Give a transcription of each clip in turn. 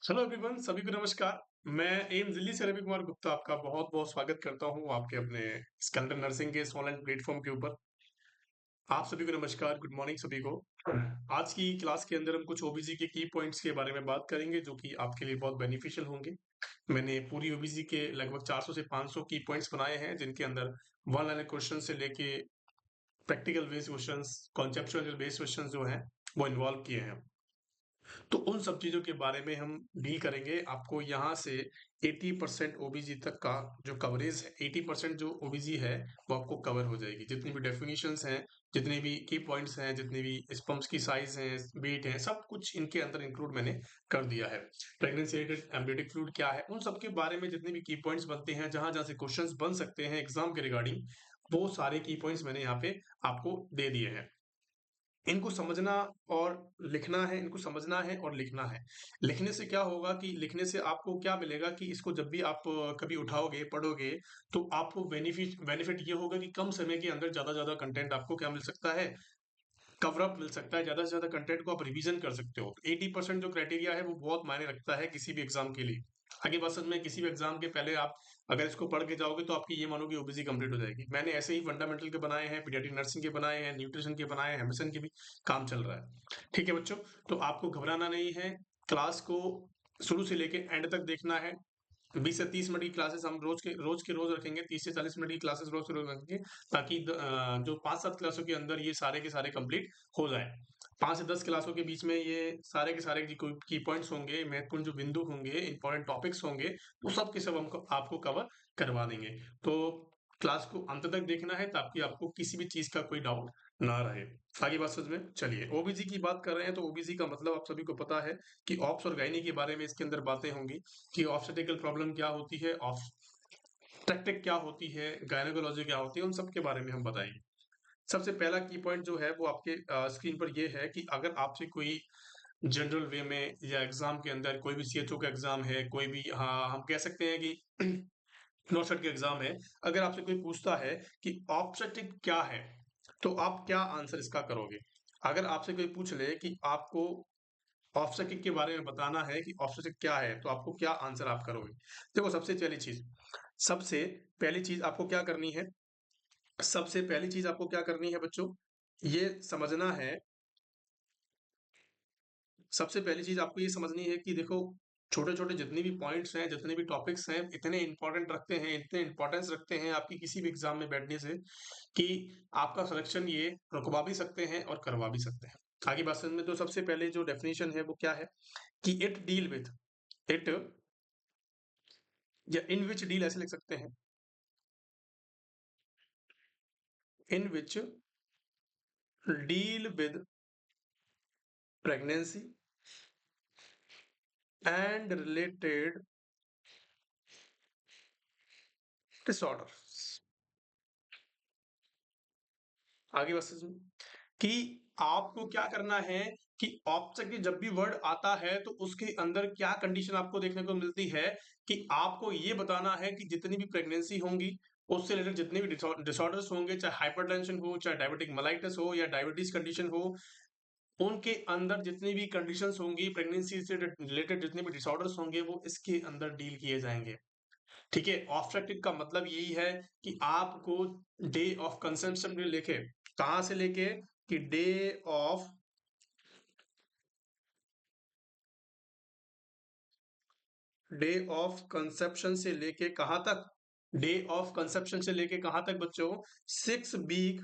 Hello everyone, सभी को नमस्कार। मैं एम्स दिल्ली से रवि कुमार गुप्ता आपका बहुत बहुत स्वागत करता हूं आपके अपने स्कैलर नर्सिंग के इस ऑनलाइन प्लेटफॉर्म के ऊपर। आप सभी को नमस्कार, गुड मॉर्निंग सभी को। आज की क्लास के अंदर हम कुछ ओबीसी के की पॉइंट्स के बारे में बात करेंगे जो कि आपके लिए बहुत बेनिफिशियल होंगे। मैंने पूरी ओबीसी के लगभग 400 से 500 की पॉइंट्स बनाए हैं जिनके अंदर वन लाइन क्वेश्चन से लेके practical based questions, conceptual based questions जो हैं वो इन्वॉल्व किए हैं। तो उन सब चीज़ों के बारे में हम डील करेंगे। आपको यहाँ से 80% ओबीजी तक का जो कवरेज है, 80% जो ओबीजी है वो आपको कवर हो जाएगी। जितनी भी डेफिनेशंस हैं, जितने भी की पॉइंट्स हैं, जितनी भी स्पम्स की साइज है, वेट है, सब कुछ इनके अंदर इंक्लूड मैंने कर दिया है। प्रेगनेंसी रिलेटेड एम्ब्रियोटिक फ्लूइड क्या है, उन सब के बारे में जितने भी की पॉइंट्स बनते हैं, जहां जहां से क्वेश्चंस बन सकते हैं एग्जाम के रिगार्डिंग, वो सारे की पॉइंट्स मैंने यहाँ पे आपको दे दिए हैं। इनको समझना और लिखना है, इनको समझना है और लिखना है। लिखने से क्या होगा कि लिखने से आपको क्या मिलेगा कि इसको जब भी आप कभी उठाओगे, पढ़ोगे, तो आपको बेनिफिट बेनिफिट ये होगा कि कम समय के अंदर ज़्यादा कंटेंट आपको क्या मिल सकता है, कवर अप मिल सकता है। ज़्यादा से ज़्यादा कंटेंट को आप रिवीजन कर सकते हो। 80% जो क्राइटेरिया है वो बहुत मायने रखता है किसी भी एग्जाम के लिए। आगे बात समझ में, किसी भी एग्जाम के पहले आप अगर इसको पढ़ के जाओगे तो आपकी ये मानो कि ओबीसी कंप्लीट हो जाएगी। मैंने ऐसे ही फंडामेंटल के बनाए हैं, पीडियाट्रिक नर्सिंग के बनाए हैं, न्यूट्रिशन के बनाए हैं, एमएसएन के भी काम चल रहा है। ठीक है बच्चों, तो आपको घबराना नहीं है। क्लास को शुरू से लेके एंड तक देखना है। 20 से 30 मिनट की क्लासेस हम रोज के रोज रखेंगे। 30 से 40 मिनट की क्लासेस रोज के रोज रखेंगे ताकि जो 5-7 क्लासों के अंदर ये सारे के सारे कंप्लीट हो जाए। 5 से 10 क्लासों के बीच में ये सारे के सारे की पॉइंट्स होंगे, महत्वपूर्ण जो बिंदु होंगे, इंपॉर्टेंट टॉपिक्स होंगे, वो सब के सब हमको आपको कवर करवा देंगे। तो क्लास को अंत तक देखना है ताकि आपको किसी भी चीज का कोई डाउट ना रहे। आगे बात समझ में, चलिए ओबीसी की बात कर रहे हैं तो ओबीसी का मतलब आप सभी को पता है कि ऑप्स और गायनी के बारे में इसके अंदर बातें होंगी कि ऑब्स्टेटिकल प्रॉब्लम क्या होती है, ऑब्स्टेटिक क्या होती है, गायनेकोलॉजी क्या होती है, उन सब के बारे में हम बताएंगे। सबसे पहला की पॉइंट जो है वो आपके स्क्रीन पर ये है कि अगर आपसे कोई जनरल वे में या एग्जाम के अंदर कोई भी सीएचओ का एग्जाम है, कोई भी, हाँ हम कह सकते हैं कि नॉट का एग्जाम है, अगर आपसे कोई पूछता है कि ऑब्स्टेटिक क्या है, तो आप क्या आंसर इसका करोगे। अगर आपसे कोई पूछ ले कि आपको ऑब्स्टेटिक के बारे में बताना है कि ऑब्स्टेटिक क्या है, तो आपको क्या आंसर आप करोगे। देखो, सबसे पहली चीज आपको क्या करनी है, सबसे पहली चीज आपको क्या करनी है बच्चों, ये समझना है। सबसे पहली चीज आपको ये समझनी है कि देखो, छोटे छोटे जितने भी पॉइंट्स हैं, जितने भी टॉपिक्स हैं, इतने इंपॉर्टेंट रखते हैं, इतने इंपॉर्टेंस रखते हैं आपकी किसी भी एग्जाम में बैठने से कि आपका सिलेक्शन ये रुकवा भी सकते हैं और करवा भी सकते हैं। आगे बात समझ में, तो सबसे पहले जो डेफिनेशन है वो क्या है कि इट डील विथ, इट या इन विच डील ऐसे लिख सकते हैं, in which deal with pregnancy and related disorder. आगे बात समझ में कि आपको क्या करना है कि ऑब्जेक्ट जब भी वर्ड आता है तो उसके अंदर क्या कंडीशन आपको देखने को मिलती है कि आपको ये बताना है कि जितनी भी प्रेगनेंसी होंगी, उससे रिलेटेड जितने भी डिसऑर्डर्स होंगे, चाहे हाइपरटेंशन हो, चाहे डायबिटिक मेलाइटिस हो या डायबिटीज कंडीशन हो, उनके अंदर जितनी भी कंडीशंस होंगी, प्रेगनेंसी से रिलेटेड जितने भी डिसऑर्डर्स होंगे, वो इसके अंदर डील किए जाएंगे। ठीक है, ऑब्स्ट्रक्टिव का मतलब यही है कि आपको डे ऑफ कंसेप्शन में लेके, कहां से लेके कि ऑफ डे ऑफ कंसेप्शन से लेके कहां तक, डे ऑफ कंसेप्शन से लेके कहां तक बच्चों, 6 वीक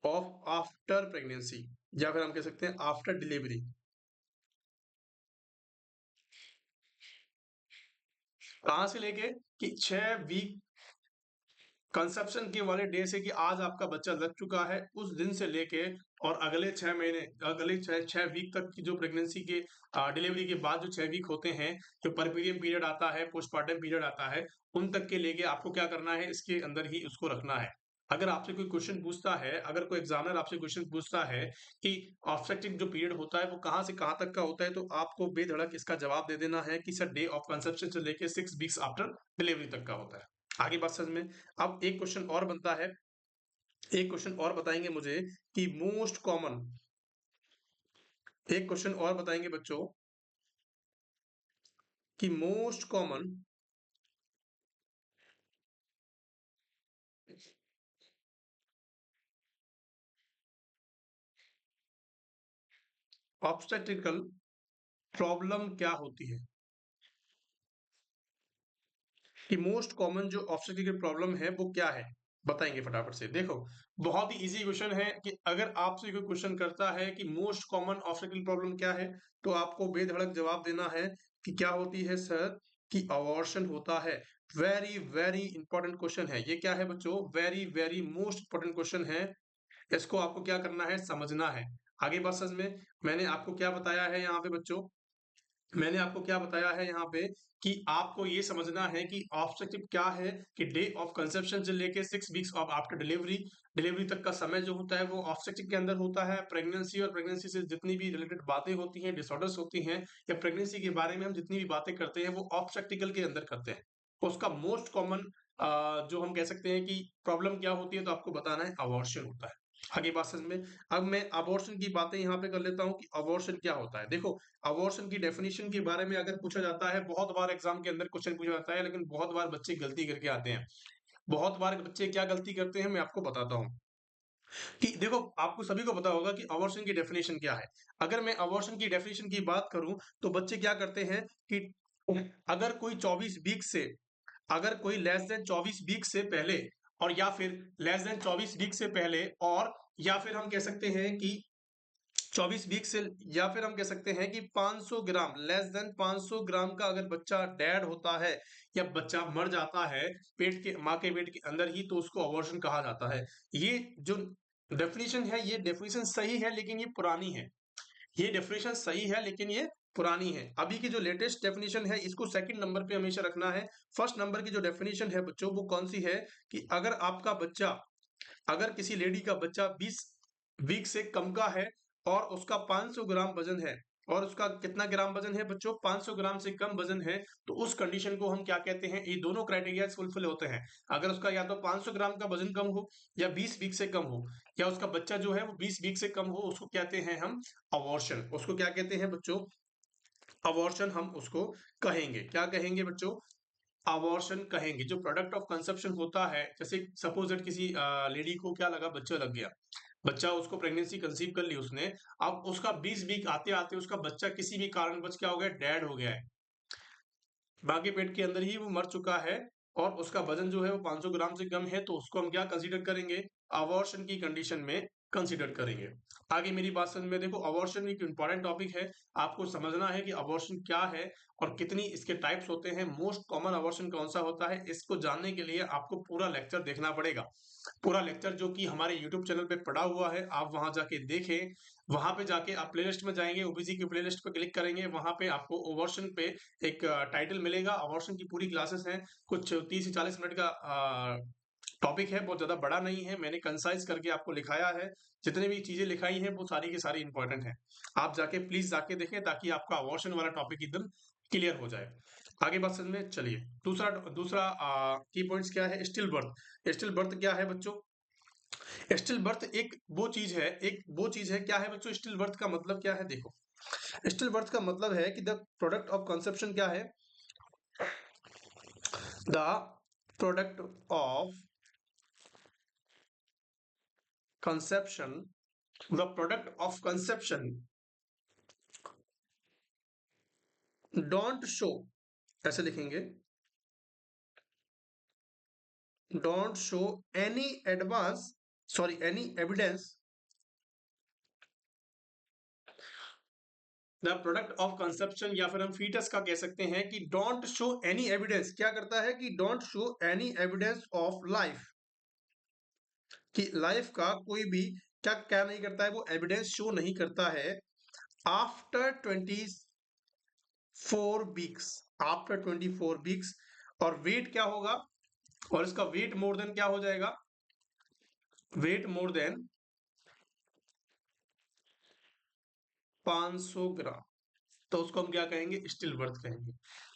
ऑफ आफ्टर प्रेगनेंसी, या फिर हम कह सकते हैं आफ्टर डिलीवरी। कहां से लेके कि 6 वीक कंसेप्शन के वाले डे से कि आज आपका बच्चा लग चुका है, उस दिन से लेके और अगले 6 महीने, अगले 6 वीक तक की जो प्रेगनेंसी के डिलीवरी के बाद जो 6 वीक होते हैं, जो परपीरियम पीरियड आता है, पोस्टमार्टम पीरियड आता है, उन तक के लेके आपको क्या करना है, इसके अंदर ही उसको रखना है। अगर आपसे कोई क्वेश्चन पूछता है, अगर कोई एग्जामिनर आपसे क्वेश्चन पूछता है कि ऑब्स्टेट्रिक जो पीरियड होता है वो कहाँ से कहाँ तक का होता है, तो आपको बेधड़क इसका जवाब दे देना है कि सर डे ऑफ कंसेप्शन से लेके 6 वीक्स आफ्टर डिलीवरी तक का होता है। आगे बात समझ में। अब एक क्वेश्चन और बनता है, एक क्वेश्चन और बताएंगे मुझे कि मोस्ट कॉमन, एक क्वेश्चन और बताएंगे बच्चों कि मोस्ट कॉमन ऑब्स्टेट्रिकल प्रॉब्लम क्या होती है, कि मोस्ट कॉमन जो ऑब्स्टेट्रिकल प्रॉब्लम है वो क्या है, बताएंगे फटाफट से। देखो, बहुत ही इजी क्वेश्चन है कि अगर आपसे कोई क्वेश्चन करता है कि मोस्ट कॉमन ऑब्स्टेट्रिकल प्रॉब्लम क्या है, तो आपको बेधड़क जवाब देना है कि क्या होती है सर, कि अबॉर्शन होता है। वेरी वेरी इंपॉर्टेंट क्वेश्चन है ये। क्या है बच्चों? Very very most important question है। इसको आपको क्या करना है, समझना है। आगे बात समझ में, मैंने आपको क्या बताया है यहाँ पे बच्चों, मैंने आपको क्या बताया है यहाँ पे, कि आपको ये समझना है कि ऑब्स्ट्रक्टिव क्या है, कि डे ऑफ कंसेप्शन से लेके 6 weeks of after delivery, delivery तक का समय जो होता है वो ऑब्स्ट्रक्टिव के अंदर होता है। प्रेगनेंसी और प्रेगनेंसी से जितनी भी रिलेटेड बातें होती हैं, डिसऑर्डर्स होती हैं, या प्रेगनेंसी के बारे में हम जितनी भी बातें करते हैं वो ऑब्स्ट्रक्टिकल के अंदर करते हैं। उसका मोस्ट कॉमन जो हम कह सकते हैं कि प्रॉब्लम क्या होती है, तो आपको बताना है अबॉर्शन होता है। आगे बात समझ में। अब मैं अबॉर्शन की बातें यहाँ पे कर लेता हूँ कि अबॉर्शन क्या होता है। देखो, अबॉर्शन की डेफिनेशन के बारे में अगर पूछा जाता है, बहुत बार एग्जाम के अंदर क्वेश्चन पूछा जाता है, लेकिन बहुत बार बच्चे गलती करके आते हैं। बहुत बार बच्चे क्या गलती करते हैं, मैं आपको बताता हूँ। कि देखो, आपको सभी को पता होगा कि अबॉर्शन की डेफिनेशन क्या है। अगर मैं अबॉर्शन की डेफिनेशन की बात करूं, तो बच्चे क्या करते हैं कि अगर कोई 24 वीक से, अगर कोई लेस देन 24 वीक से पहले, और या फिर लेस देन 24 वीक से पहले, और या फिर हम कह सकते हैं कि 24 वीक से, या फिर हम कह सकते हैं कि 500 ग्राम, लेस देन 500 ग्राम का अगर बच्चा डेड होता है, या बच्चा मर जाता है पेट के, माँ के पेट के अंदर ही, तो उसको अबॉर्शन कहा जाता है। ये जो डेफिनेशन है, ये डेफिनेशन सही है, लेकिन ये पुरानी है। ये डेफिनेशन सही है, लेकिन ये पुरानी है। अभी की जो लेटेस्ट डेफिनेशन है, इसको सेकंड नंबर पे हमेशा रखना है। फर्स्ट नंबर की जो डेफिनेशन है बच्चों, वो कौन सी है, कि अगर आपका बच्चा, अगर किसी लेडी का बच्चा 20 वीक से कम का है, और उसका 500 ग्राम वजन है, और उसका कितना ग्राम वजन है बच्चों, 500 ग्राम से कम वजन है, तो उस कंडीशन को हम क्या कहते हैं, ये दोनों क्राइटेरिया फुलफिल होते हैं। अगर उसका या तो 500 ग्राम का वजन कम हो, या 20 वीक से कम हो, या उसका बच्चा जो है वो 20 वीक से कम हो, उसको कहते हैं हम अबॉर्शन। उसको क्या कहते हैं बच्चों, अबॉर्शन हम उसको कहेंगे। क्या कहेंगे बच्चों, अबॉर्शन कहेंगे। जो प्रोडक्ट ऑफ कंसेप्शन होता है, जैसे सपोज दैट किसी लेडी को क्या लगा, बच्चा लग गया, बच्चा, उसको प्रेगनेंसी कंसीव कर ली उसने, अब उसका 20 वीक आते आते उसका बच्चा किसी भी कारणवश क्या हो गया, डेड हो गया है, माँ के पेट के अंदर ही वो मर चुका है, और उसका वजन जो है वो 500 ग्राम से कम है, तो उसको हम क्या कंसीडर करेंगे, अबॉर्शन की कंडीशन में कंसीडर करेंगे। आगे मेरी बात समझ में, देखो, अबॉर्शन एक इंपॉर्टेंट टॉपिक है। आपको समझना है कि अबॉर्शन क्या है, और कितनी इसके टाइप्स होते हैं, मोस्ट कॉमन अबॉर्शन कौन सा होता है। इसको जानने के लिए आपको पूरा लेक्चर देखना पड़ेगा। पूरा लेक्चर जो कि हमारे यूट्यूब चैनल पे पड़ा हुआ है, आप वहां जाके देखें। वहां पे जाके आप प्लेलिस्ट में जाएंगे, ओबीसी की प्लेलिस्ट पे क्लिक करेंगे, वहां पे आपको अबॉर्शन पे एक टाइटल मिलेगा। अबॉर्शन की पूरी क्लासेस हैं, कुछ 30 से 40 मिनट का टॉपिक है, बहुत ज्यादा बड़ा नहीं है, मैंने कंसाइज करके आपको लिखाया है। जितने भी चीजें लिखाई हैं वो सारी की सारी इंपॉर्टेंट है। आप जाके प्लीज जाके देखें, ताकि आपका अबॉर्शन वाला टॉपिक एकदम क्लियर हो जाए। आगे बात समझ में, चलिए। दूसरा दूसरा की पॉइंट्स क्या है, स्टिल बर्थ। स्टिल बर्थ क्या है बच्चों, स्टिल बर्थ एक वो चीज है, एक वो चीज है, क्या है बच्चों, स्टिल बर्थ का मतलब क्या है, देखो, स्टिल बर्थ का मतलब है कि द प्रोडक्ट ऑफ कंसेप्शन क्या है, the product of conception, the product of conception don't show, ऐसे लिखेंगे, don't show any advance, sorry any evidence, the product of conception, या फिर हम फीटस का कह सकते हैं, कि डोंट शो एनी एविडेंस, क्या करता है, कि don't show any evidence of life, कि लाइफ का कोई भी क्या क्या नहीं करता है, वो एविडेंस शो नहीं करता है आफ्टर 24 वीक्स, आफ्टर 24 वीक्स। और वेट क्या होगा, और इसका वेट मोर देन क्या हो जाएगा, वेट मोर देन 500 ग्राम, तो उसको हम क्या कहेंगे, स्टिल बर्थ कहेंगे।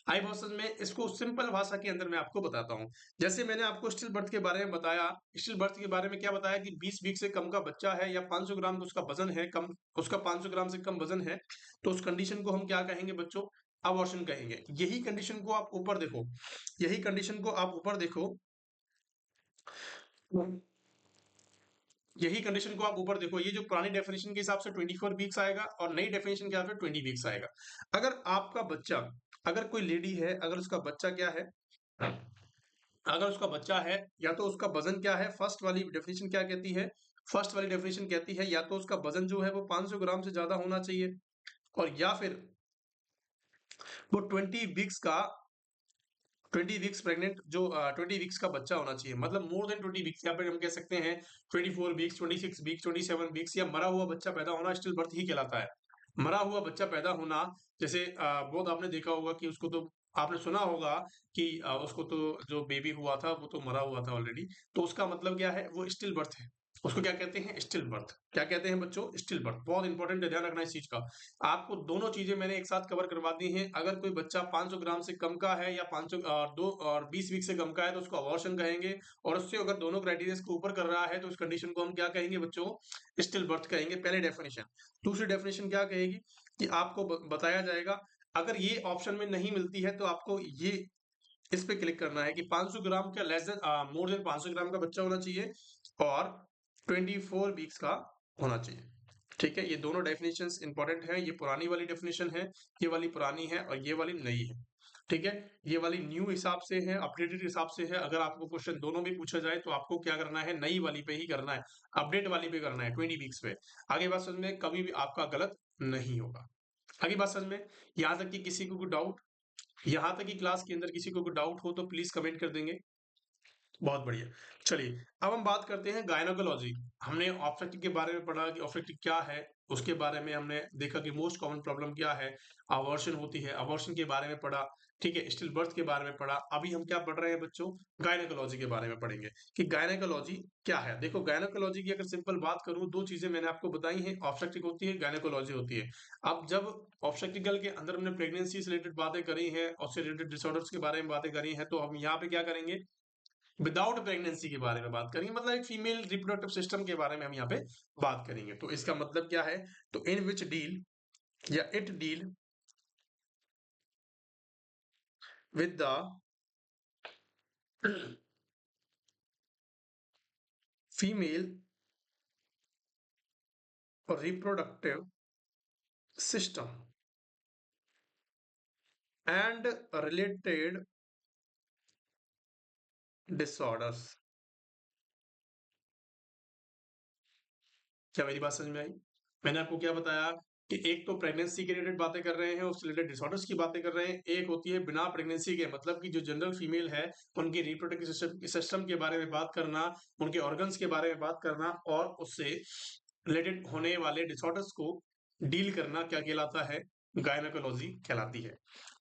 आई बहुत समझ में। इसको सिंपल भाषा के अंदर मैं आपको बताता हूँ। जैसे मैंने आपको स्टिल बर्थ के बारे में बताया, स्टिल बर्थ के बारे में क्या बताया, कि 20 वीक से कम का बच्चा है, या 500 ग्राम उसका वजन है, कम, उसका 500 ग्राम से कम वजन है, तो उस कंडीशन को हम क्या कहेंगे बच्चों, अबॉर्शन कहेंगे। यही कंडीशन को आप ऊपर देखो, यही कंडीशन को आप ऊपर देखो, यही कंडीशन को आप ऊपर देखो, ये जो पुरानी डेफिनेशन के हिसाब से 24 वीक्स आएगा और नई डेफिनेशन के हिसाब से 20 वीक्स आएगा। अगर आपका बच्चा, अगर कोई लेडी है, अगर उसका बच्चा क्या है, अगर उसका बच्चा है, या तो उसका वजन क्या है, फर्स्ट वाली डेफिनेशन क्या कहती है, फर्स्ट वाली डेफिनेशन कहती है या तो उसका वजन जो है वो 500 ग्राम से ज्यादा होना चाहिए, और या फिर वो 20 वीक्स प्रेग्नेंट जो 20 वीक्स का बच्चा होना चाहिए, मतलब मोर देन 20 वीक्स, यहाँ पे हम कह सकते हैं 24 वीक्स, 26 वीक्स, 27 वीक्स, या मरा हुआ बच्चा पैदा होना स्टिल बर्थ ही कहलाता है। मरा हुआ बच्चा पैदा होना, जैसे बहुत आपने देखा होगा कि उसको तो आपने सुना होगा कि उसको तो जो बेबी हुआ था वो तो मरा हुआ था ऑलरेडी, तो उसका मतलब क्या है, वो स्टिल बर्थ है। उसको क्या कहते हैं, स्टिल बर्थ। क्या कहते हैं बच्चों, स्टिल बर्थ। बहुत इंपॉर्टेंट है, ध्यान रखना इस चीज का। आपको दोनों चीजें मैंने एक साथ कवर करवा दी हैं। अगर कोई बच्चा 500 ग्राम से कम का है या 500 और 20 वीक से कम का है तो उसको अबॉर्शन कहेंगे, और उससे अगर दोनों क्राइटेरिया को ऊपर कर रहा है तो उस कंडीशन को हम क्या कहेंगे बच्चों, स्टिल बर्थ कहेंगे, पहले डेफिनेशन। दूसरी डेफिनेशन क्या कहेगी कि आपको बताया जाएगा, अगर ये ऑप्शन में नहीं मिलती है तो आपको ये इस पे क्लिक करना है कि 500 ग्राम का लेस देन मोर देन 500 ग्राम का बच्चा होना चाहिए और 24 वीक्स का होना चाहिए। ठीक है, ये दोनों डेफिनेशंस इंपॉर्टेंट है। ये पुरानी वाली डेफिनेशन है, ये वाली पुरानी है, और ये वाली नई है। ठीक है, ये वाली न्यू हिसाब से है, अपडेटेड हिसाब से है। अगर आपको क्वेश्चन दोनों में पूछा जाए तो आपको क्या करना है, नई वाली पे ही करना है, अपडेट वाली पे करना है, 20 वीक्स पे। आगे बात समझ में, कभी भी आपका गलत नहीं होगा। आगे बात समझ में, यहाँ तक कि किसी को कोई डाउट, यहाँ तक कि क्लास के अंदर किसी को कोई डाउट हो तो प्लीज कमेंट कर देंगे। बहुत बढ़िया। चलिए, अब हम बात करते हैं गायनोकोलॉजी। हमने ऑब्स्टेट्रिक के बारे में पढ़ा कि ऑब्स्टेट्रिक क्या है, उसके बारे में हमने देखा कि मोस्ट कॉमन प्रॉब्लम क्या है, अबॉर्शन होती है, अबॉर्शन के बारे में पढ़ा। ठीक है, स्टिल बर्थ के बारे में पढ़ा। अभी हम क्या पढ़ रहे हैं बच्चों, गायनोकोलॉजी के बारे में पढ़ेंगे कि गायनोकोलॉजी क्या है। देखो, गायनोकोलॉजी की अगर सिंपल बात करूं, दो चीजें मैंने आपको बताई हैं, ऑब्स्टेट्रिक होती है, गायनोकोलॉजी होती है। अब जब ऑब्स्टेट्रिकल के अंदर हमने प्रेगनेंसी से रिलेटेड बातें करी हैं, उससे रिलेटेड डिसऑर्डर्स के बारे में बातें करी हैं, तो हम यहाँ पे क्या करेंगे, विदाउट प्रेगनेंसी के बारे में बात करेंगे, मतलब एक फीमेल रिप्रोडक्टिव सिस्टम के बारे में हम यहाँ पे बात करेंगे। तो इसका मतलब क्या है, तो इन विच डील या it deal with the female reproductive system and related disorders. क्या मेरी बात समझ में आई? मैंने आपको क्या बताया कि एक तो प्रेगनेंसी के रिलेटेड बातें कर रहे हैं, उससे रिलेटेड डिसऑर्डर्स की बातें कर रहे हैं। एक होती है बिना प्रेगनेंसी के, मतलब कि जो जनरल फीमेल है उनकी रिप्रोडक्टिव सिस्टम के बारे में बात करना, उनके ऑर्गन्स के बारे में बात करना, और उससे रिलेटेड होने वाले डिसऑर्डर्स को डील करना क्या कहलाता है, गायनोकोलॉजी कहलाती है।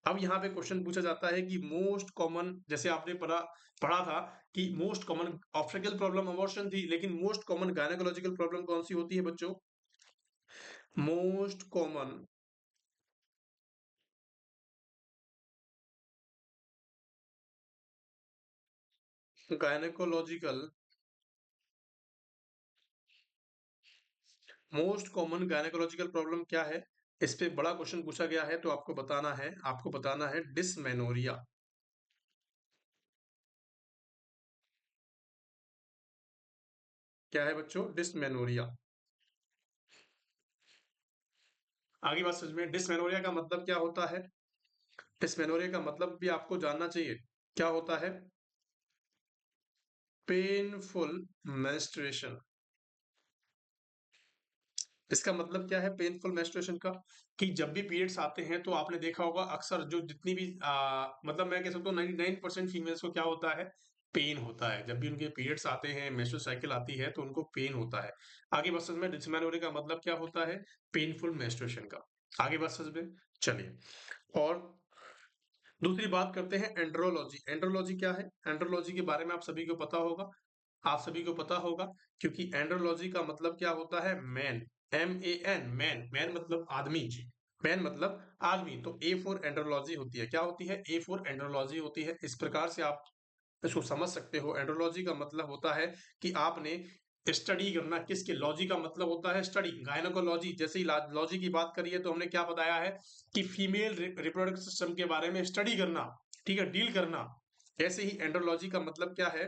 अब यहाँ पे क्वेश्चन पूछा जाता है कि मोस्ट कॉमन, जैसे आपने पढ़ा पढ़ा था कि most common obstetrical problem abortion थी, लेकिन मोस्ट कॉमन गायनोकोलॉजिकल प्रॉब्लम कौन सी होती है बच्चों, most common gynaecological, most common gynaecological problem क्या है, इस पे बड़ा क्वेश्चन पूछा गया है, तो आपको बताना है, आपको बताना है डिसमेनोरिया। क्या है बच्चों, डिसमेनोरिया। आगे बात समझ में, डिसमेनोरिया का मतलब क्या होता है, डिसमेनोरिया का मतलब भी आपको जानना चाहिए। क्या होता है, पेनफुल मेंस्ट्रुएशन। इसका मतलब क्या है पेनफुल मेंस्ट्रुएशन का, कि जब भी पीरियड्स आते हैं तो आपने देखा होगा अक्सर जो जितनी भी मतलब मैं कह सकता हूँ 99% फीमेल्स को क्या होता है, पेन होता है। जब भी उनके पीरियड्स आते हैं, मेंस्ट्रुअल साइकिल आती है, तो उनको पेन होता है। आगे बात समझ में, डिस्मेनोरिया का मतलब क्या होता है, पेनफुल मेंस्ट्रुएशन का। आगे बात समझ में, चलिए। और दूसरी बात करते हैं एंड्रोलॉजी। एंड्रोलॉजी क्या है, एंड्रोलॉजी के बारे में आप सभी को पता होगा, आप सभी को पता होगा, क्योंकि एंड्रोलॉजी का मतलब क्या होता है, मैन, MAN, मैन। मैन मतलब आदमी, मैन मतलब आदमी। तो ए फॉर एंड्रोलॉजी होती है, क्या होती है, ए फॉर एंड्रोलॉजी होती है। इस प्रकार से आप इसको समझ सकते हो। एंड्रोलॉजी का मतलब होता है कि आपने स्टडी करना किसके, लॉजी का मतलब होता है स्टडी, गायनोकोलॉजी। जैसे ही लॉजी की बात करिए तो हमने क्या बताया है कि फीमेल रिप्रोडक्टिव सिस्टम के बारे में स्टडी करना, ठीक है, डील करना। ऐसे ही एंड्रोलॉजी का मतलब क्या है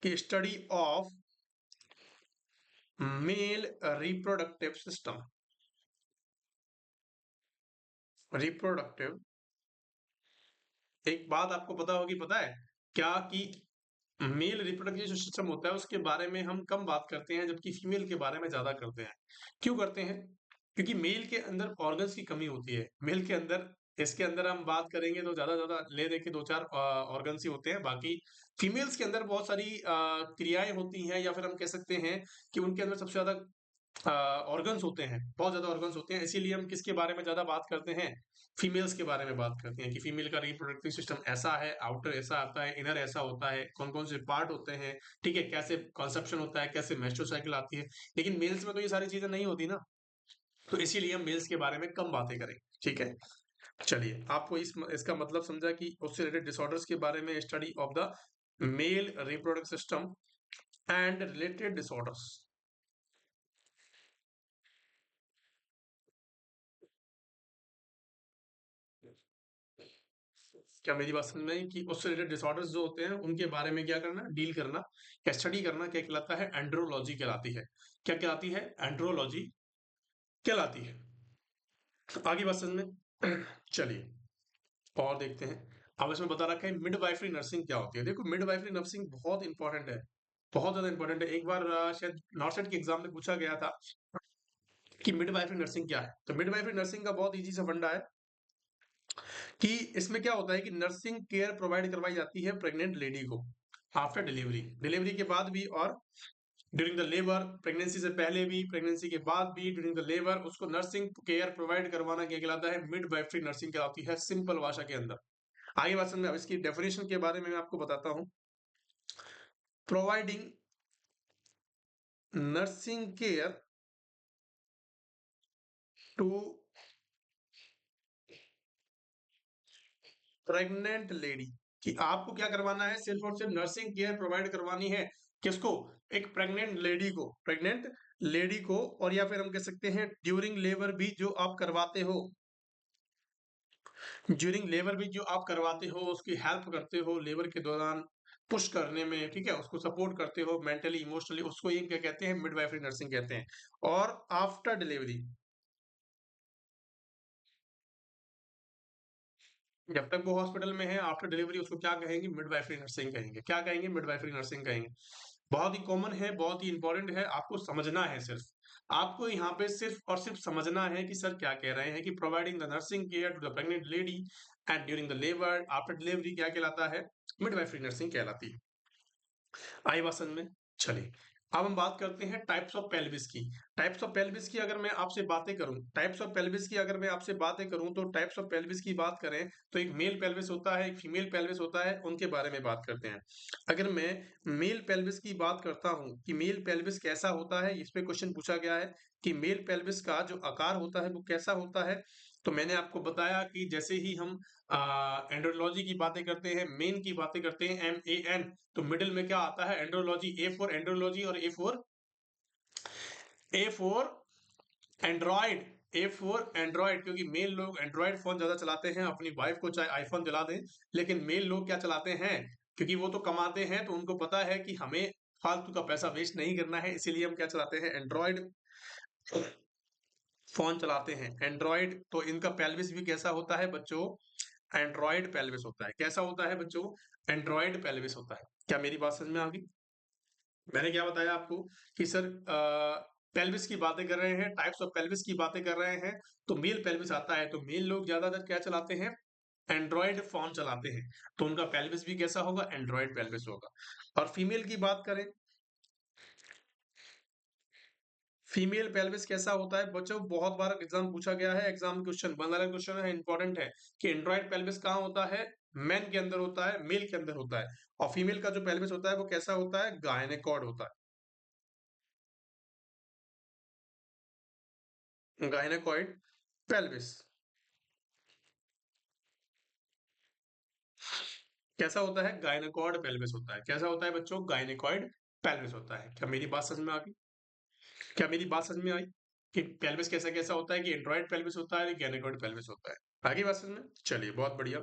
कि study of male reproductive system, reproductive. एक बात आपको पता होगी, पता है क्या, कि मेल रिप्रोडक्टिव जो सिस्टम होता है उसके बारे में हम कम बात करते हैं, जबकि फीमेल के बारे में ज्यादा करते हैं। क्यों करते हैं? क्योंकि मेल के अंदर ऑर्गन्स की कमी होती है, मेल के अंदर, इसके अंदर हम बात करेंगे तो ज्यादा ले दे के दो चार ऑर्गन्स ही होते हैं, बाकी फीमेल्स के अंदर बहुत सारी क्रियाएं होती हैं, या फिर हम कह सकते हैं कि उनके अंदर सबसे ज्यादा ऑर्गन्स होते हैं, बहुत ज्यादा ऑर्गन्स होते हैं। इसीलिए हम किसके बारे में ज्यादा बात करते हैं, फीमेल्स के बारे में बात करते हैं, कि फीमेल का रिप्रोडक्टिव सिस्टम ऐसा है, आउटर ऐसा आता है, इनर ऐसा होता है, कौन कौन से पार्ट होते हैं, ठीक है, कैसे कंसेप्शन होता है, कैसे मेस्ट्रुअल साइकिल आती है। लेकिन मेल्स में तो ये सारी चीजें नहीं होती ना, तो इसीलिए हम मेल्स के बारे में कम बातें करेंगे, ठीक है। चलिए, आपको इसका मतलब समझा कि उससे रिलेटेड डिसऑर्डर्स के बारे में, study of the male reproductive system and related disorders. क्या मेरी बात समझ में आई कि उससे रिलेटेड डिसऑर्डर्स जो होते हैं उनके बारे में क्या करना, डील करना या स्टडी करना, क्या कहलाता है, एंड्रोलॉजी कहलाती है। क्या कहलाती है? एंड्रोलॉजी कहलाती है। आगे बात समझ में चलिए, और देखते हैं। अब इसमें बता रखा है मिडवाइफरी नर्सिंग क्या होती है। देखो, मिडवाइफरी नर्सिंग बहुत इंपॉर्टेंट है, बहुत ज्यादा इंपॉर्टेंट है। एक बार शायद नॉर्सेट के एग्जाम में पूछा गया था कि मिडवाइफरी नर्सिंग क्या है। तो मिडवाइफरी नर्सिंग का बहुत इजी सा फंडा है कि इसमें क्या होता है कि नर्सिंग केयर प्रोवाइड करवाई जाती है प्रेग्नेंट लेडी को आफ्टर डिलीवरी, डिलीवरी के बाद भी, और ड्यूरिंग द लेबर, प्रेगनेंसी से पहले भी, प्रेगनेंसी के बाद भी, ड्यूरिंग द लेबर, उसको नर्सिंग केयर प्रोवाइड करवाना क्या कहलाता है, मिडवाइफरी नर्सिंग कहलाती है, सिंपल भाषा के अंदर। आगे बात समझ में, अब इसकी डेफिनेशन के बारे में मैं आपको बताता हूं। Providing nursing care to pregnant lady, कि आपको क्या करवाना है, सिर्फ और सिर्फ नर्सिंग केयर प्रोवाइड करवानी है। किसको? एक प्रेग्नेंट लेडी को, प्रेग्नेंट लेडी को। और या फिर हम कह सकते हैं ड्यूरिंग लेबर भी जो आप करवाते हो, ड्यूरिंग लेबर भी जो आप करवाते हो, उसकी हेल्प करते हो लेबर के दौरान, पुश करने में, ठीक है, उसको सपोर्ट करते हो मेंटली इमोशनली, उसको ये क्या कहते हैं, मिडवाइफरी नर्सिंग कहते हैं। और आफ्टर डिलीवरी, जब तक वो हॉस्पिटल में है, आफ्टर डिलीवरी उसको क्या कहेंगे, मिडवाइफरी नर्सिंग कहेंगे। क्या कहेंगे? मिडवाइफरी नर्सिंग कहेंगे। बहुत ही कॉमन है, बहुत ही इंपॉर्टेंट है, आपको समझना है सिर्फ। आपको यहाँ पे सिर्फ और सिर्फ समझना है कि सर क्या कह रहे हैं, कि providing the nursing care to the pregnant lady and during the labour after delivery क्या कहलाता है, मिडवाइफरी नर्सिंग कहलाती है। आई बात समझ में? चलिए, अब हम बात करते हैं टाइप्स ऑफ पेल्विस की। टाइप्स ऑफ पेल्विस की अगर मैं आपसे बातें करूं, टाइप्स ऑफ पेल्विस की अगर मैं आपसे बातें करूं, तो टाइप्स ऑफ पेल्विस की बात करें तो एक मेल पेल्विस होता है, एक फीमेल पेल्विस होता है, उनके बारे में बात करते हैं। अगर मैं मेल पेल्विस की बात करता हूं कि मेल पेल्विस कैसा होता है, इस पे क्वेश्चन पूछा गया है कि मेल पेल्विस का जो आकार होता है वो कैसा होता है। तो मैंने आपको बताया कि जैसे ही हम एंड्रोलॉजी की बातें करते हैं, मेन की बातें करते हैं, MAN, तो मिडिल में क्या आता है, एंड्रोलॉजी, ए फॉर एंड्रोलॉजी, और A for Android, A for Android, क्योंकि मेल लोग एंड्रॉइड फोन ज्यादा चलाते हैं, अपनी वाइफ को चाहे आईफोन दिला दें, लेकिन मेल लोग क्या चलाते हैं, क्योंकि वो तो कमाते हैं, तो उनको पता है कि हमें फालतू का पैसा वेस्ट नहीं करना है, इसीलिए हम क्या चलाते हैं, एंड्रॉइड फोन चलाते हैं। एंड्रॉइड, तो इनका पेल्विस भी कैसा होता है बच्चों, एंड्रॉइड पेल्विस होता है। कैसा होता है बच्चों? एंड्रॉइड पेल्विस होता है। क्या मेरी बात समझ में आ गई? मैंने क्या बताया आपको कि सर पेल्विस की बातें कर रहे हैं, टाइप्स ऑफ पेल्विस की बातें कर रहे हैं, तो मेल पेल्विस आता है, तो मेल लोग ज्यादातर क्या चलाते हैं, एंड्रॉइड फोन चलाते हैं, तो उनका पेल्विस भी कैसा होगा, एंड्रॉइड पेल्विस होगा। और फीमेल की बात करें, फीमेल पेल्विस कैसा होता है बच्चों, बहुत बार एग्जाम पूछा गया है, एग्जाम क्वेश्चन बन रहा क्वेश्चन है, इंपॉर्टेंट है, कि एंड्रॉइड पेल्विस कहाँ होता है, मेन के अंदर होता है, मेल के अंदर होता है। और फीमेल का जो पेल्विस होता है वो कैसा होता है, गायनेकॉर्ड होता है, गायनेकॉइड पेल्विस। कैसा होता है? गायनेकॉइड पेल्विस होता है। कैसा होता है बच्चों? गायनेकॉइड पेल्विस होता है। क्या मेरी बात समझ में आ गई? क्या मेरी बात समझ में आई कि पेल्विस कैसा कैसा होता है, कि एंड्रॉइड पेल्विस होता है, गैनेकॉइड पेल्विस होता है? आगे बात समझ में? चलिए, बहुत बढ़िया।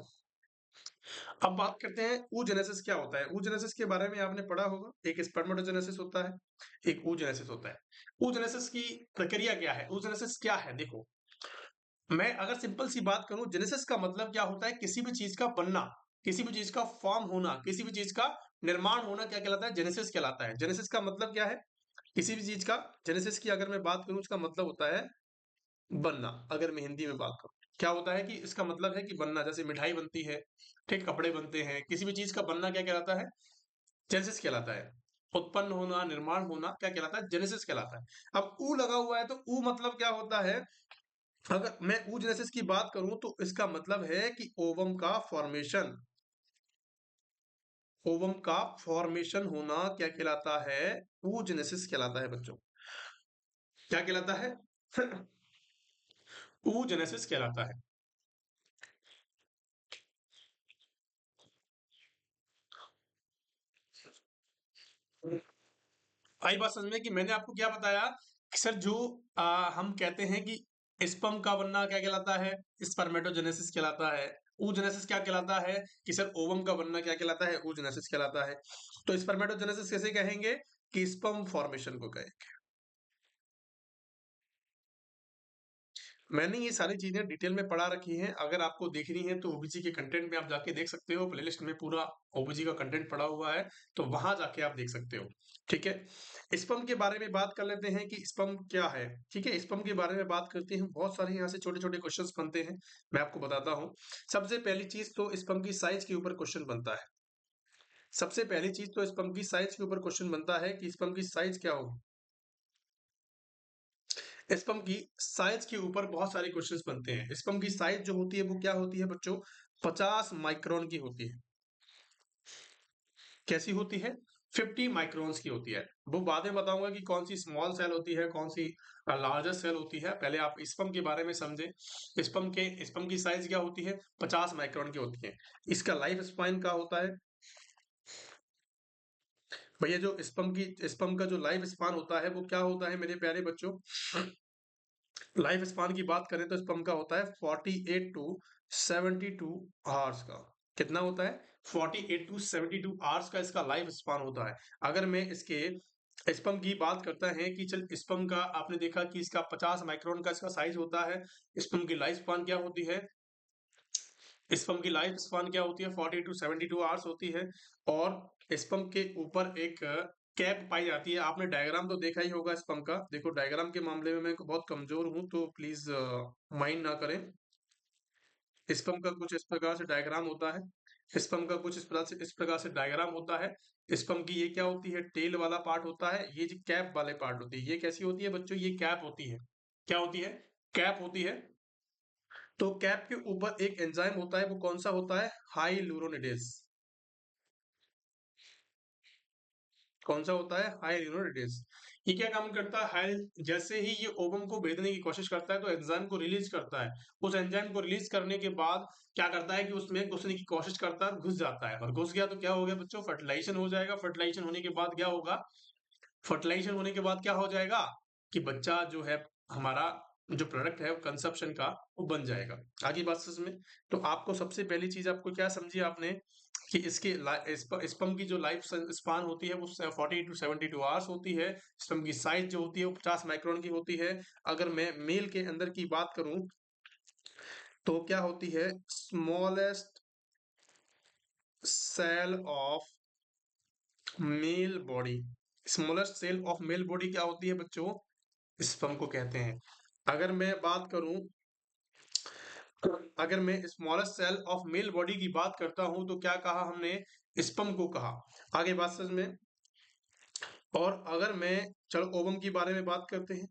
अब बात करते हैं oogenesis क्या होता है। oogenesis के बारे में आपने पढ़ा होगा। एक स्पर्मेटोजेनेसिस होता है, एक oogenesis होता है। oogenesis की प्रक्रिया क्या है? oogenesis क्या है? देखो, मैं अगर सिंपल सी बात करूं, जेनेसिस का मतलब क्या होता है? किसी भी चीज का बनना, किसी भी चीज का फॉर्म होना, किसी भी चीज का निर्माण होना, क्या कहलाता है? जेनेसिस कहलाता है। जेनेसिस का मतलब क्या है? किसी भी चीज का जेनेसिस की अगर मैं बात करूं, उसका मतलब होता है बनना। अगर मैं हिंदी में बात करूं, क्या होता है कि इसका मतलब है कि बनना। जैसे मिठाई बनती है, ठीक, कपड़े बनते हैं, किसी भी चीज का बनना क्या कहलाता है? जेनेसिस कहलाता है। उत्पन्न होना, निर्माण होना क्या कहलाता है? जेनेसिस कहलाता है। अब ऊ लगा हुआ है, तो ऊ मतलब क्या होता है? अगर मैं oogenesis की बात करूं, तो इसका मतलब है कि ओवम का फॉर्मेशन। ओवम का फॉर्मेशन होना क्या कहलाता है? oogenesis कहलाता है बच्चों। क्या कहलाता है? oogenesis कहलाता है। आई बात समझ में कि मैंने आपको क्या बताया कि सर जो हम कहते हैं कि स्पर्म का बनना क्या कहलाता है? स्पर्मेटोजेनेसिस कहलाता है। oogenesis क्या कहलाता है? कि सर ओवम का बनना क्या कहलाता है? oogenesis कहलाता है। तो स्पर्मेटोजेनेसिस कैसे कहेंगे? कि स्पर्म फॉर्मेशन को कहेंगे। मैंने ये सारी चीजें डिटेल में पढ़ा रखी हैं। अगर आपको देखनी है तो ओबीजी के कंटेंट में आप जाके देख सकते हो। प्लेलिस्ट में पूरा ओबीजी का कंटेंट पड़ा हुआ है, तो वहां जाके आप देख सकते हो। ठीक है, स्पर्म के बारे में बात कर लेते हैं कि स्पर्म क्या है। ठीक है, स्पर्म के बारे में बात करते हैं। बहुत सारे यहाँ से छोटे छोटे क्वेश्चंस बनते हैं, मैं आपको बताता हूँ। सबसे पहली चीज तो स्पर्म की साइज के ऊपर क्वेश्चन बनता है। सबसे पहली चीज तो स्पर्म की साइज के ऊपर क्वेश्चन बनता है कि स्पर्म की साइज क्या होगी। स्पर्म की साइज के ऊपर बहुत सारे क्वेश्चंस बनते हैं। स्पर्म की साइज जो होती है वो क्या होती है बच्चों? 50 माइक्रोन की होती है। कैसी होती है? 50 माइक्रोन्स की होती है। वो बाद में बताऊंगा कि कौन सी स्मॉल सेल होती है, कौन सी लार्जर सेल होती है। पहले आप स्पर्म के बारे में समझे। स्पर्म की साइज क्या होती है? 50 माइक्रोन की होती है। इसका लाइफ स्पान क्या होता है भैया? जो स्पर्म का जो लाइफ स्पान होता है वो क्या होता है मेरे प्यारे बच्चों? लाइफ स्पान की बात करें तो स्पर्म का होता है 48 टू 72 आवर्स का। कितना होता है? 48 टू 72 आवर्स का इसका लाइफ स्पान होता है। अगर मैं इसके स्पर्म की बात करता है कि चल स्पर्म का आपने देखा कि इसका 50 माइक्रोन का इसका साइज होता है। स्पर्म की लाइफ स्पान क्या होती है? स्पर्म की लाइफ स्पान क्या होती है? 40 टू 72 आवर्स होती है। और स्पर्म के ऊपर एक कैप पाई जाती है। आपने डायग्राम तो देखा ही होगा स्पर्म का। देखो, डायग्राम के मामले में मैं बहुत कमजोर हूं, तो प्लीज माइंड ना करें। स्पर्म का कुछ इस प्रकार से डायग्राम होता है। स्पर्म का कुछ इस प्रकार से डायग्राम होता है। स्पर्म की ये क्या होती है? टेल वाला पार्ट होता है। ये जो कैप वाले पार्ट होती है, ये कैसी होती है बच्चों? ये कैप होती है। क्या होती है? कैप होती है। तो कैप के ऊपर एक एंजाइम होता है, वो कौन सा होता है? हाइलुरोनिडेज। कौन सा होता है? हाइलुरोनिडेज। ये क्या काम करता है? हाइल जैसे ही ये ओवम को भेदने की कोशिश करता है, तो एंजाइम को रिलीज करता है। उस एंजाइम को रिलीज करने के बाद क्या करता है कि उसमें घुसने की कोशिश करता है और घुस जाता है। और घुस गया तो क्या हो गया बच्चों? फर्टिलाइजेशन हो जाएगा। फर्टिलाइजेशन होने के बाद क्या होगा? फर्टिलाइजेशन होने के बाद क्या हो जाएगा? कि बच्चा जो है हमारा, जो प्रोडक्ट है कंसेप्शन का, वो बन जाएगा। आगे बात समझ में? तो आपको सबसे पहली चीज आपको क्या समझी आपने? कि इसके स्पर्म की जो लाइफ स्पान होती है वो 40 टू 72 आवर्स होती है। स्पर्म की साइज जो होती है वो 50 माइक्रोन की होती है। अगर मैं मेल के अंदर की बात करूं, तो क्या होती है? Smallest cell of male body. Smallest cell of male body क्या होती है बच्चों? स्पर्म को कहते हैं। अगर मैं बात करूं, अगर मैं smallest cell of male body की बात करता हूं, तो क्या कहा हमने? स्पर्म को कहा। आगे बात समझ में? और अगर मैं, चलो ओवम के बारे में बात करते हैं।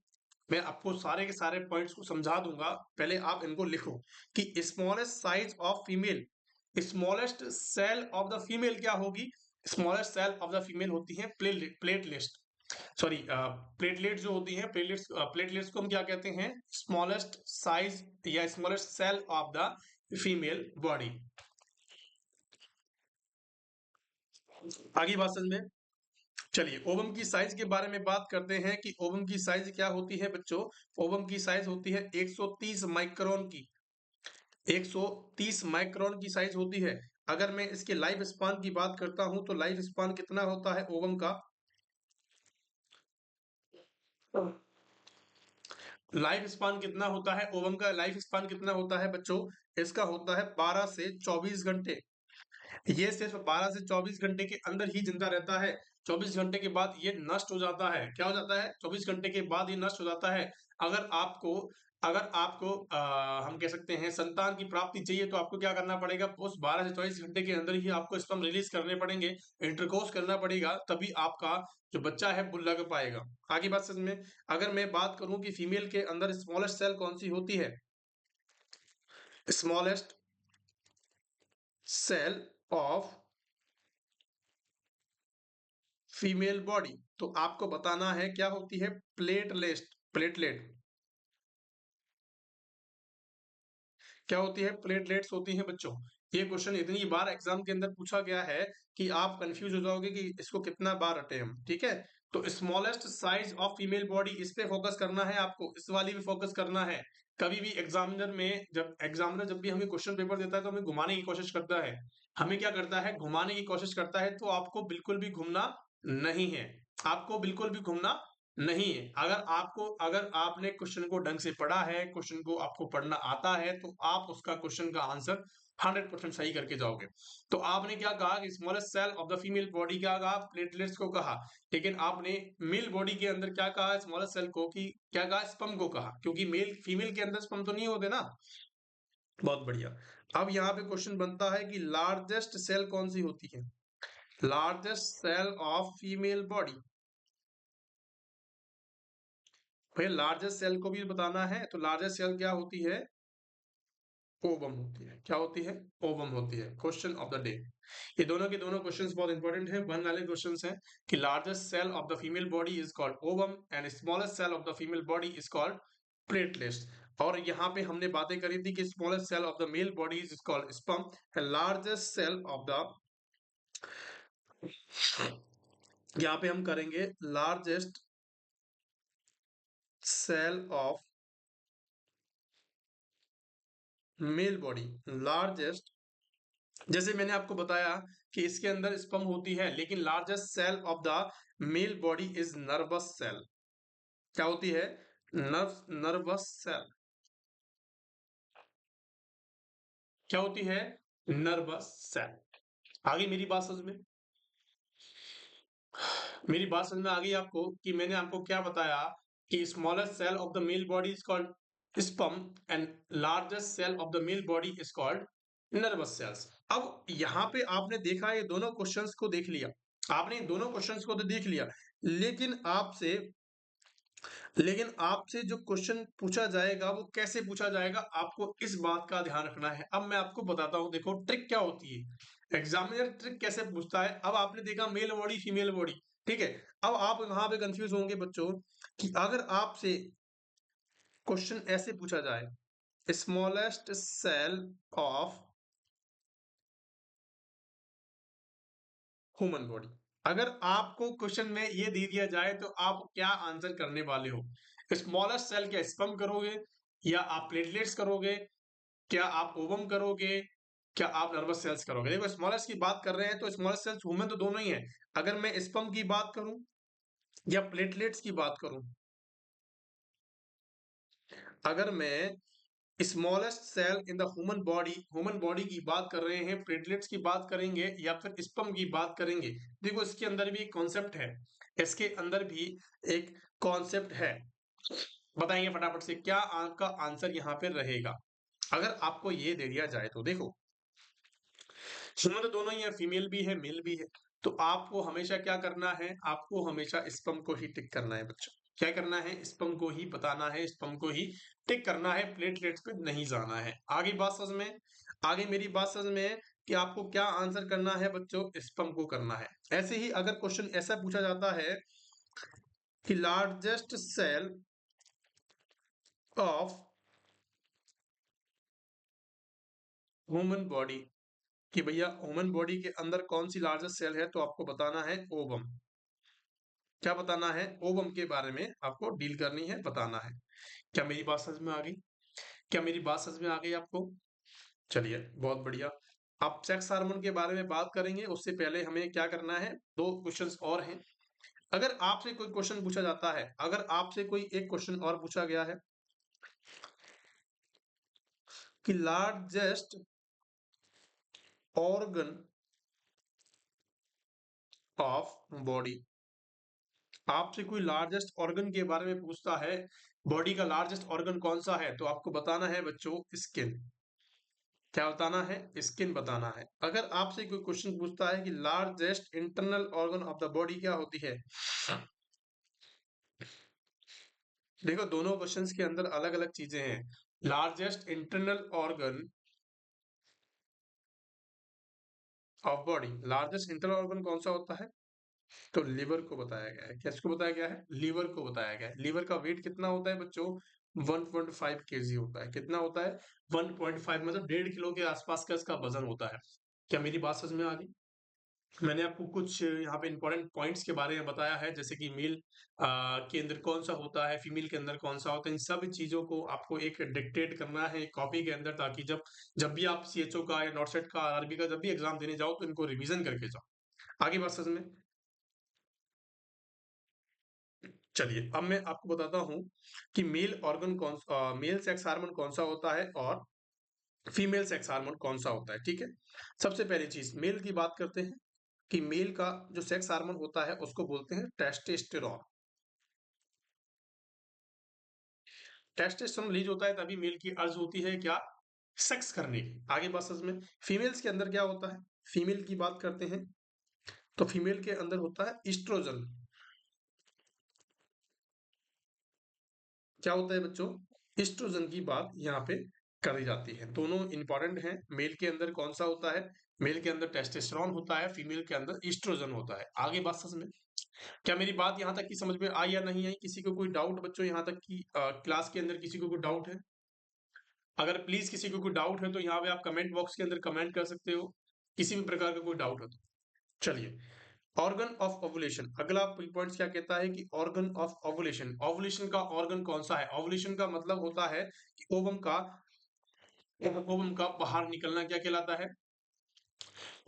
मैं आपको सारे के सारे पॉइंट्स को समझा दूंगा, पहले आप इनको लिखो। कि smallest size of female, smallest cell of the female क्या होगी? Smallest cell of the female होती है प्लेटलिस्ट। सॉरी, प्लेटलेट जो होती है, प्लेटलेट्स को हम क्या कहते हैं? स्मॉलेस्ट साइज या smallest cell of the female body. आगे बात समझ में। चलिए ओवम की साइज के बारे में बात करते हैं कि ओवम की साइज क्या होती है बच्चों। ओवम की साइज होती है 130 माइक्रोन की। 130 माइक्रोन की साइज होती है। अगर मैं इसके लाइफ स्पान की बात करता हूं तो लाइफ स्पान कितना होता है ओवम का। लाइफ स्पान कितना होता है ओवम का, लाइफ स्पान कितना होता है बच्चों। इसका होता है 12 से 24 घंटे। ये सिर्फ 12 से 24 घंटे के अंदर ही जिंदा रहता है। 24 घंटे के बाद ये नष्ट हो जाता है। क्या हो जाता है, 24 घंटे के बाद ये नष्ट हो जाता है। अगर आपको अगर आपको हम कह सकते हैं संतान की प्राप्ति चाहिए तो आपको क्या करना पड़ेगा, उस 12 से 24 घंटे के अंदर ही आपको स्पर्म रिलीज करने पड़ेंगे, इंटरकोर्स करना पड़ेगा, तभी आपका जो बच्चा है वो लग पाएगा। आगे बात समझ में। अगर मैं बात करूं कि फीमेल के अंदर स्मॉलेस्ट सेल कौन सी होती है, smallest cell of female body, तो आपको बताना है क्या होती है, प्लेटलेट। प्लेटलेट क्या होती है, प्लेटलेट्स होती हैं बच्चों। ये क्वेश्चन इतनी बार एग्जाम के अंदर पूछा गया है कि आप कंफ्यूज हो जाओगे कि इसको कितना बार रटे हम। ठीक है, तो smallest size of female body, इस पे फोकस करना है आपको, इस वाली पे फोकस करना है। कभी भी एग्जामिनर में जब एग्जामिनर जब भी हमें क्वेश्चन पेपर देता है तो हमें घुमाने की कोशिश करता है। हमें क्या करता है, घुमाने की कोशिश करता है, तो आपको बिल्कुल भी घूमना नहीं है। आपको बिल्कुल भी घूमना नहीं है। अगर आपने क्वेश्चन को ढंग से पढ़ा है, क्वेश्चन को आपको पढ़ना आता है, तो आप उसका क्वेश्चन का आंसर 100% सही करके जाओगे। तो आपने क्या कहा कि smallest cell of the female body क्या कहा, प्लेटलेट्स को कहा। लेकिन आपने मेल बॉडी के अंदर क्या कहा, स्मॉलेस्ट सेल को, कि क्या कहा, स्पर्म को कहा, क्योंकि मेल फीमेल के अंदर स्पर्म तो नहीं होते ना। बहुत बढ़िया। अब यहाँ पे क्वेश्चन बनता है कि लार्जेस्ट सेल कौन सी होती है, largest cell of female body. भाई लार्जेस्ट सेल को भी बताना है, तो लार्जेस्ट सेल क्या होती है, ओवम होती है। क्या होती है, ओवम होती है। Question of the day. ये दोनों के दोनों क्वेश्चंस बहुत इंपॉर्टेंट हैं, वन वाले क्वेश्चंस हैं कि largest cell of the female body is called ovum and smallest cell of the female body is called platelets. और यहाँ पे हमने बातें करी थी कि smallest cell of the male body is called sperm and largest cell of the, यहाँ पे हम करेंगे largest cell of male body, largest, जैसे मैंने आपको बताया कि इसके अंदर स्पर्म होती है, लेकिन largest cell of the male body is nervous cell. क्या होती है, नर्वस सेल। क्या होती है, नर्वस सेल। आगे मेरी बात समझ में, मेरी बात समझ में आ गई आपको कि मैंने आपको क्या बताया कि smallest cell of the male body is called sperm and largest cell of the male body is called nervous cells. अब यहाँ पे आपने देखा, ये दोनों क्वेश्चंस को देख लिया, आपने दोनों क्वेश्चंस को तो देख लिया, लेकिन आपसे लेकिन आपसे जो क्वेश्चन पूछा जाएगा वो कैसे पूछा जाएगा, आपको इस बात का ध्यान रखना है। अब मैं आपको बताता हूँ, देखो ट्रिक क्या होती है, एग्जामिनर ट्रिक कैसे पूछता है। अब आपने देखा मेल बॉडी फीमेल बॉडी, ठीक है। अब आप वहां पे कंफ्यूज होंगे बच्चों कि अगर आपसे क्वेश्चन ऐसे पूछा जाए, smallest cell of human body, अगर आपको क्वेश्चन में ये दे दिया जाए तो आप क्या आंसर करने वाले हो। स्मॉलेस्ट सेल क्या स्पर्म करोगे, या आप प्लेटलेट्स करोगे, क्या आप ओवम करोगे, क्या आप नर्वस सेल्स करोगे। देखो स्मॉलेस्ट की बात कर रहे हैं तो स्मॉलेस्ट सेल्स ह्यूमन तो दोनों ही है। अगर मैं स्पर्म की बात करूं या प्लेटलेट्स की बात करूं, अगर मैं smallest cell in the human body की बात कर रहे हैं, प्लेटलेट्स की बात करेंगे या फिर स्पर्म की बात करेंगे, देखो इसके अंदर भी एक कॉन्सेप्ट है, इसके अंदर भी एक कॉन्सेप्ट है। बताइए फटाफट से क्या आपका आंसर यहाँ पे रहेगा। अगर आपको ये दे दिया जाए तो देखो, ह्यूमन तो दोनों ही है, फीमेल भी है मेल भी है, तो आपको हमेशा क्या करना है, आपको हमेशा स्पर्म को ही टिक करना है बच्चों। क्या करना है, स्पर्म को ही बताना है, स्पर्म को ही टिक करना है, प्लेटलेट्स पे नहीं जाना है। आगे बात समझ में, आगे मेरी बात समझ में है कि आपको क्या आंसर करना है बच्चों, स्पर्म को करना है। ऐसे ही अगर क्वेश्चन ऐसा पूछा जाता है कि largest cell of human body, कि भैया ह्यूमन बॉडी के अंदर कौन सी लार्जेस्ट सेल है, तो आपको बताना है ओवम। क्या बताना है? ओवम के बारे में आपको डील करनी है, बताना है। क्या मेरी बात समझ में आ गई? क्या मेरी बात समझ में आ गई आपको? चलिए, बहुत बढ़िया। अब सेक्स हार्मोन के बारे में बात करेंगे, उससे पहले हमें क्या करना है, 2 क्वेश्चंस और हैं। अगर आपसे कोई क्वेश्चन पूछा जाता है, अगर आपसे कोई एक क्वेश्चन और पूछा गया है कि लार्जेस्ट ऑर्गन ऑफ बॉडी, आपसे कोई लार्जेस्ट ऑर्गन के बारे में पूछता है, बॉडी का लार्जेस्ट ऑर्गन कौन सा है, तो आपको बताना है बच्चों स्किन। क्या बताना है? स्किन बताना है। अगर आपसे कोई क्वेश्चन पूछता है कि largest internal organ of the body क्या होती है, देखो दोनों क्वेश्चंस के अंदर अलग अलग चीजें हैं। Largest internal organ of body, largest internal organ कौन सा होता है, तो लिवर को बताया गया है। किसको बताया गया है? लिवर को बताया गया है। लिवर का वेट कितना होता है बच्चों? 1.5 केजी होता है। कितना होता है? 1.5, मतलब 1.5 किलो के आसपास का इसका वजन होता है। क्या मेरी बात समझ में आ गई? मैंने आपको कुछ यहाँ पे इंपॉर्टेंट पॉइंट्स के बारे में बताया है, जैसे कि मेल के अंदर कौन सा होता है, फीमेल के अंदर कौन सा होता है। इन सब चीजों को आपको एक डिक्टेट करना है कॉपी के अंदर, ताकि जब जब भी आप सीएचओ का या नॉटसेट का, आरआरबी का जब भी एग्जाम देने जाओ, तो इनको रिवीजन करके जाओ। आगे बात समझ में? चलिए, अब मैं आपको बताता हूँ कि मेल सेक्स हार्मोन कौन सा होता है और फीमेल सेक्स हार्मोन कौन सा होता है। ठीक है, सबसे पहली चीज मेल की बात करते हैं कि मेल का जो सेक्स हार्मोन होता है उसको बोलते हैं टेस्टोस्टेरोन। टेस्टोस्टेरोन रिलीज होता है तभी मेल की अर्ज होती है क्या? सेक्स करने की। आगे बात समझ में? फीमेल्स के अंदर क्या होता है? फीमेल की बात करते हैं तो फीमेल के अंदर होता है ईस्ट्रोजन। क्या होता है बच्चों? ईस्ट्रोजन की बात यहाँ पे करी जाती है। दोनों इंपॉर्टेंट हैं। मेल के अंदर कौन सा होता है? मेल के अंदर टेस्टोस्टेरोन होता है, फीमेल के अंदर ईस्ट्रोजन होता है। आगे बात समझ में? क्या मेरी बात यहाँ तक की समझ में आई या नहीं आई? किसी को कोई डाउट बच्चों यहाँ तक की क्लास के अंदर किसी को कोई डाउट है? अगर प्लीज किसी को कोई डाउट है तो यहाँ पे आप कमेंट बॉक्स के अंदर कमेंट कर सकते हो, किसी भी प्रकार का कोई डाउट हो तो। चलिए, ऑर्गन ऑफ ओवुलेशन, अगला पॉइंट क्या कहता है कि ऑर्गन ऑफ ओवुलेशन, ओवुलेशन का ऑर्गन कौन सा है? ओवुलेशन का मतलब होता है कि ओवम का बाहर निकलना क्या कहलाता है?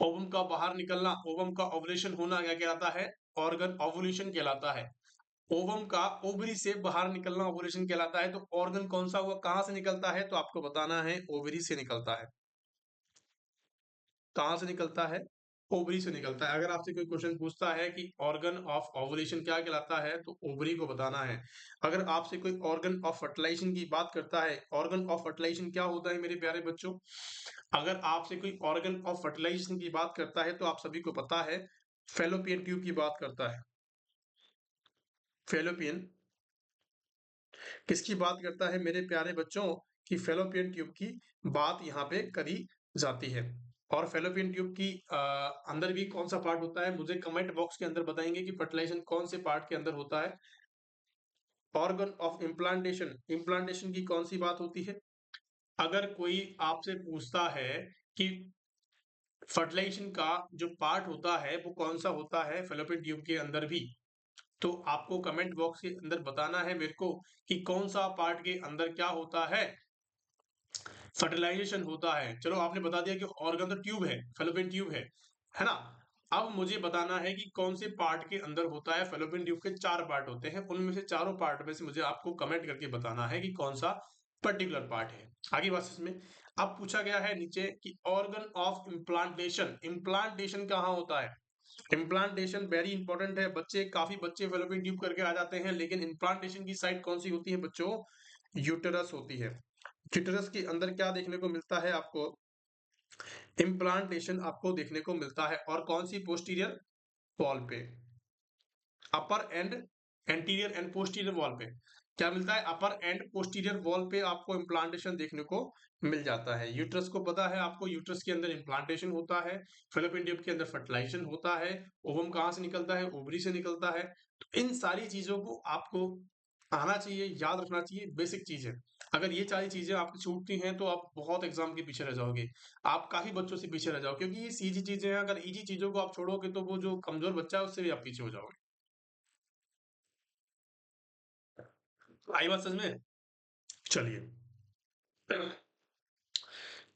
ओवम का बाहर निकलना, ओवम का ओवुलेशन होना क्या कहलाता है? ऑर्गन ओवुलेशन कहलाता है। ओवम का ओवरी से बाहर निकलना ओवुलेशन कहलाता है। तो ऑर्गन कौन सा हुआ, कहां से निकलता है, तो आपको बताना है ओवरी से निकलता है। कहां से निकलता है? ओवरी से निकलता है। अगर आपसे कोई क्वेश्चन पूछता है कि ऑर्गन ऑफ ओवुलेशन क्या कहलाता है, तो ओवरी को बताना है। अगर आपसे कोई ऑर्गन ऑफ फर्टिलाइजेशन की बात करता है, ऑर्गन ऑफ फर्टिलाइजेशन क्या होता है मेरे प्यारे बच्चों? अगर आपसे कोई ऑर्गन ऑफ फर्टिलाइजेशन की बात करता है, तो आप सभी को पता है फेलोपियन ट्यूब की बात करता है। फेलोपियन किसकी बात करता है मेरे प्यारे बच्चों? कि फेलोपियन ट्यूब की बात यहाँ पे करी जाती है। और फेलोपियन ट्यूब की अंदर भी कौन सा पार्ट होता है, मुझे कमेंट बॉक्स के अंदर बताएंगे कि फर्टिलाइजेशन कौन से पार्ट के अंदर होता है। ऑर्गन ऑफ इम्प्लांटेशन, इम्प्लांटेशन की कौन सी बात होती है? अगर कोई आपसे पूछता है कि फर्टिलाइजेशन का जो पार्ट होता है वो कौन सा होता है फेलोपियन ट्यूब के अंदर भी, तो आपको कमेंट बॉक्स के अंदर बताना है मेरे को कि कौन सा पार्ट के अंदर क्या होता है, फर्टिलाइजेशन होता है। चलो आपने बता दिया कि ऑर्गन तो ट्यूब है, फेलोपियन ट्यूब है ना? अब मुझे बताना है कि कौन से पार्ट के अंदर होता है। फेलोपियन ट्यूब के 4 पार्ट होते हैं, उनमें से चारों पार्ट में से मुझे आपको कमेंट करके बताना है कि कौन सा पर्टिकुलर पार्ट है। आगे बात इसमें अब पूछा गया है नीचे कि ऑर्गन ऑफ इम्प्लांटेशन, इम्प्लांटेशन कहाँ होता है? इम्प्लांटेशन वेरी इंपॉर्टेंट है बच्चे, काफी बच्चे फेलोपियन ट्यूब करके आ जाते हैं, लेकिन इम्प्लांटेशन की साइट कौन सी होती है बच्चों? यूटेरस होती है। यूटेरस के अंदर क्या देखने को मिलता है आपको? इम्प्लांटेशन आपको देखने को मिलता है। और कौन सी? पोस्टीरियर वॉल पे, upper end anterior end posterior wall पे क्या मिलता है? अपर एंड पोस्टीरियर वॉल पे आपको इम्प्लांटेशन देखने को मिल जाता है। यूट्रस को पता है आपको, यूट्रस के अंदर इम्प्लांटेशन होता है, फेलोपियन ट्यूब के अंदर फर्टिलाइजेशन होता है, ओवम कहाँ से निकलता है? ओवरी से निकलता है। तो इन सारी चीजों को आपको आना चाहिए, याद रखना चाहिए, बेसिक चीज है। अगर ये सारी चीजें आपकी छूटती हैं तो आप बहुत एग्जाम के पीछे रह जाओगे। आप काफी बच्चों से पीछे रह जाओगे, क्योंकि ये इजी चीजें हैं। अगर इजी चीजों को आप छोड़ोगे तो वो जो कमजोर बच्चा है उससे भी आप पीछे हो जाओगे। आई बात समझ में? चलिए,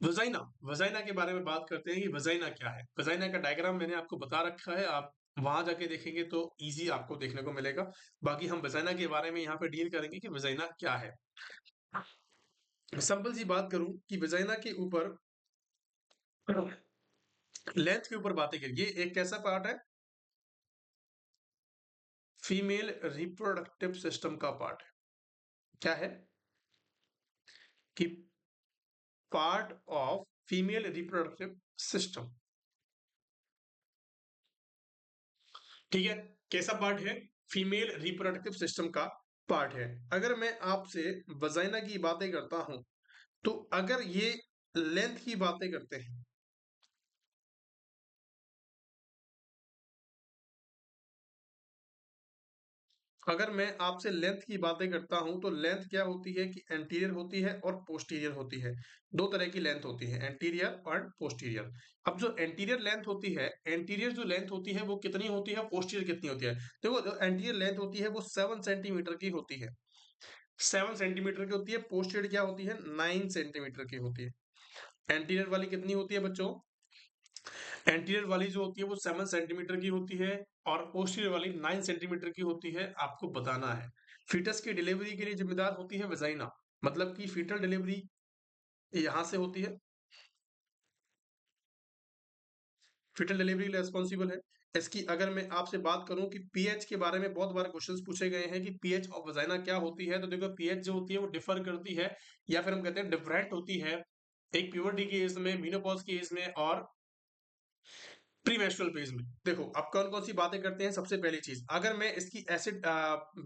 वजाइना, वजाइना के बारे में बात करते हैं कि वजाइना क्या है। वजाइना का डायग्राम मैंने आपको बता रखा है, आप वहां जाके देखेंगे तो इजी आपको देखने को मिलेगा। बाकी हम वजाइना के बारे में यहाँ पे डील करेंगे कि वजाइना क्या है। सिंपल सी बात करूं कि वजाइना के ऊपर, लेंथ के ऊपर बातें करिए। ये एक कैसा पार्ट है? फीमेल रिप्रोडक्टिव सिस्टम का पार्ट है। क्या है? कि part of female reproductive system. ठीक है, कैसा पार्ट है? फीमेल रिप्रोडक्टिव सिस्टम का पार्ट है। अगर मैं आपसे वजाइना की बातें करता हूं, तो अगर ये लेंथ की बातें करते हैं, अगर मैं आपसे लेंथ की बातें करता हूं, तो लेंथ क्या होती है कि एंटीरियर होती है और पोस्टीरियर होती है। दो तरह की लेंथ होती है, एंटीरियर और पोस्टीरियर। अब जो एंटीरियर लेंथ होती है, एंटीरियर जो लेंथ होती है वो कितनी होती है, पोस्टीरियर कितनी होती है? देखो, जो एंटीरियर लेंथ होती है वो 7 सेंटीमीटर की होती है। 7 सेंटीमीटर की होती है। पोस्टीरियर क्या होती है? 9 सेंटीमीटर की होती है। एंटीरियर वाली कितनी होती है बच्चों? एंटीरियर वाली जो होती है वो 7 सेंटीमीटर की होती है, और पोस्टीरियर वाली 9 सेंटीमीटर की होती है। आपको बताना है, फीटस की डिलीवरी के लिए जिम्मेदार होती है वजाइना, मतलब कि फीटल डिलीवरी यहाँ से होती है। फीटल डिलीवरी रेस्पॉन्सिबल है। इसकी अगर मैं आपसे बात करूं कि पीएच के बारे में बहुत बार क्वेश्चंस पूछे गए हैं कि पीएच ऑफ वजाइना क्या होती है, तो देखो पीएच जो होती है वो डिफर करती है, या फिर हम कहते हैं डिफरेंट होती है। एक प्यूबर्टी की एज में, मीनोपॉज की एज में, और प्री मेंस्ट्रुअल फेज में। देखो अब कौन कौन सी बातें करते हैं। सबसे पहली चीज, अगर मैं इसकी एसिड,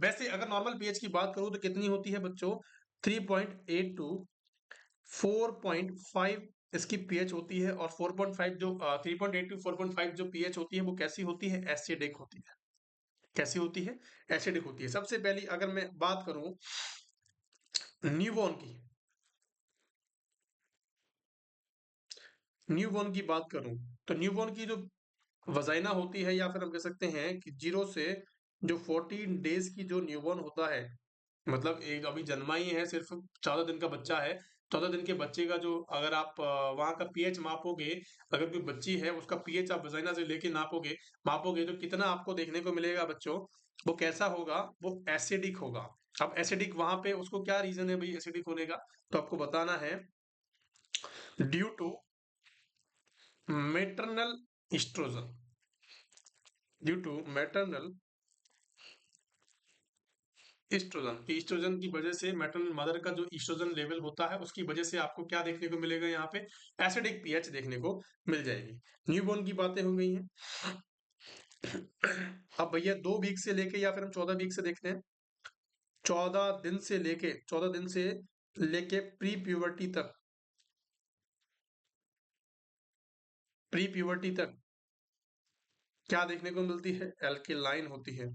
वैसे अगर नॉर्मल पीएच की बात करूं तो कितनी होती है बच्चों? 3.8 टू 4.5 इसकी पीएच होती है। और 4.5 जो 3.8 टू 4.5 जो पीएच होती है वो कैसी होती है? एसिडिक होती है। कैसी होती है? एसिडिक होती है। सबसे पहली अगर मैं बात करूं न्यूबॉर्न की, न्यूबॉर्न की बात करूं, तो न्यूबॉर्न की जो वजाइना होती है, या फिर हम कह सकते हैं कि 0 से जो 14 डेज की जो न्यूबॉर्न होता है, मतलब एक अभी जन्मा ही है, सिर्फ 14 दिन का बच्चा है। 14 दिन के बच्चे का जो, अगर आप वहां का पीएच मापोगे, अगर कोई बच्ची है उसका पीएच आप वजाइना से लेके नापोगे, मापोगे, तो कितना आपको देखने को मिलेगा बच्चों? वो कैसा होगा? वो एसिडिक होगा। अब एसिडिक वहां पे उसको क्या रीजन है भाई एसिडिक होने का? तो आपको बताना है, due to maternal oestrogen, due to maternal oestrogen, कि ईस्ट्रोजन की वजह से, मैटरनल मदर का जो ईस्ट्रोजन लेवल होता है उसकी वजह से आपको क्या देखने को मिलेगा? यहाँ पे एसिडिक पीएच देखने को मिल जाएगी। न्यूबॉर्न की बातें हो गई हैं। अब भैया 2 वीक से लेके, या फिर हम 14 वीक से देखते हैं, 14 दिन से लेके प्री प्यूबर्टी तक, प्री प्यूबर्टी तक क्या देखने को मिलती है? एल्केलाइन होती है।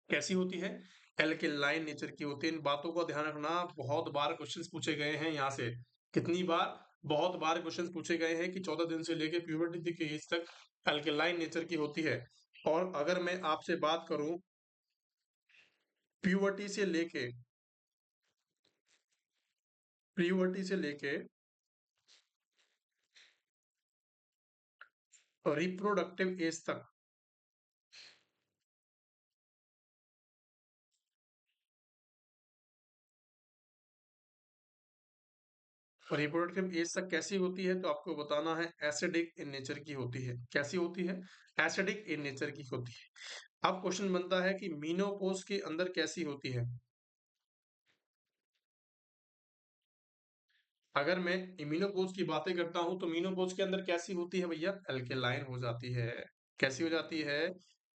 कैसी होती है? एल्केलाइन नेचर की होती है। इन बातों का ध्यान रखना, बहुत बार क्वेश्चंस पूछे गए हैं यहाँ से। कितनी बार? बहुत बार क्वेश्चंस पूछे गए हैं कि 14 दिन से लेके प्यूबर्टी की एज तक एल्केलाइन नेचर की होती है। और अगर मैं आपसे बात करूं प्यूबर्टी से लेके, प्यूबर्टी से लेके रिप्रोडक्टिव एज तक, रिप्रोडक्टिव एज तक कैसी होती है? तो आपको बताना है एसिडिक इन नेचर की होती है। कैसी होती है? एसिडिक इन नेचर की होती है। अब क्वेश्चन बनता है कि मीनोपोज के अंदर कैसी होती है? अगर मैं इम्यूनोपोज की बातें करता हूं, तो मीनोपोज के अंदर कैसी होती है भैया? एल्केलाइन हो जाती है। कैसी हो जाती है?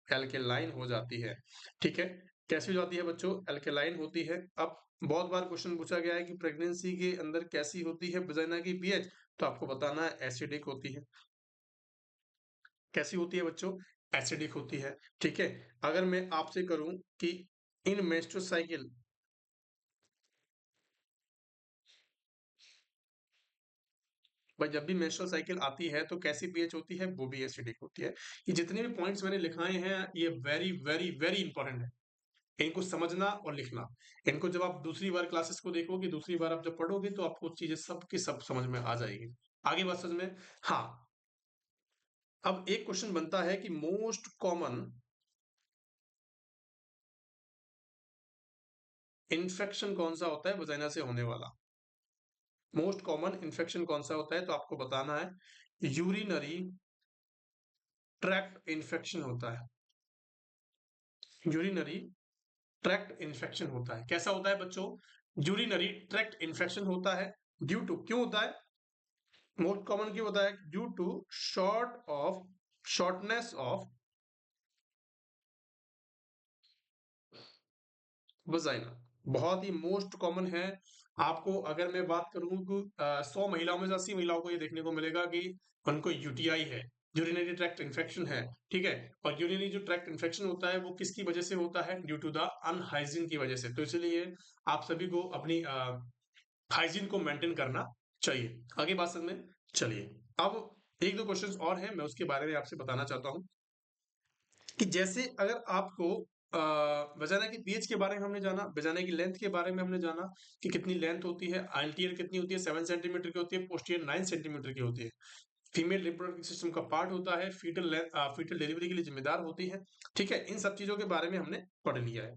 एल्केलाइन हो जाती है। ठीक है, कैसी हो जाती है बच्चों? एल्केलाइन होती है। अब बहुत बार क्वेश्चन पूछा गया है कि प्रेगनेंसी के अंदर कैसी होती है वजाइना की पीएच, तो आपको बताना है एसिडिक होती है। कैसी होती है बच्चों? एसिडिक होती है। ठीक है, अगर मैं आपसे करूं कि इन मेंस्ट्रुअल साइकिल, भाई जब भी मेंस्ट्रुअल साइकिल आती है तो कैसी पीएच होती है, वो भी एसिडिक होती है। ये जितने भी पॉइंट्स मैंने लिखाए हैं ये वेरी वेरी वेरी इंपॉर्टेंट है, इनको समझना और लिखना। इनको जब आप दूसरी बार क्लासेस को देखोगे, दूसरी बार आप जब पढ़ोगे तो आपको चीजें सब की सब समझ में आ जाएगी। आगे बात समझ में। हाँ, अब एक क्वेश्चन बनता है कि मोस्ट कॉमन इन्फेक्शन कौन सा होता है वजाइना से होने वाला। मोस्ट कॉमन इन्फेक्शन कौन सा होता है, तो आपको बताना है यूरिनरी ट्रैक्ट इन्फेक्शन होता है। यूरिनरी ट्रैक्ट इन्फेक्शन होता है। कैसा होता है बच्चों, यूरिनरी ट्रैक्ट इन्फेक्शन होता है ड्यू टू, क्यों होता है, मोस्ट कॉमन क्यों होता है, due to shortness of vagina. बहुत ही मोस्ट कॉमन है। आपको अगर मैं बात करूं तो 100 महिलाओं में से 80 महिलाओं को ये देखने को मिलेगा कि उनको यूटीआई है, यूरिनरी ट्रैक्ट इन्फेक्शन है। ठीक है, और यूरिनरी जो ट्रैक्ट इन्फेक्शन होता है वो किसकी वजह से होता है, ड्यू टू द अनहाइजीन की वजह से। तो इसलिए आप सभी को अपनी हाइजीन को मेंटेन करना चाहिए। आगे बात समझ में चलिए। अब एक दो क्वेश्चंस और हैं, मैं उसके बारे में आपसे बताना चाहता हूं कि जैसे अगर आपको वजाना की पीएच के बारे में हमने जाना, वजाना की लेंथ के बारे में हमने जाना कि कितनी लेंथ होती है, एंटीरियर कितनी होती है, 7 सेंटीमीटर की होती है, पोस्टीरियर 9 सेंटीमीटर की होती है। फीमेल रिप्रोडक्टिव सिस्टम का पार्ट होता है, फीटल डिलीवरी के लिए जिम्मेदार होती है। ठीक है, इन सब चीजों के बारे में हमने पढ़ लिया है।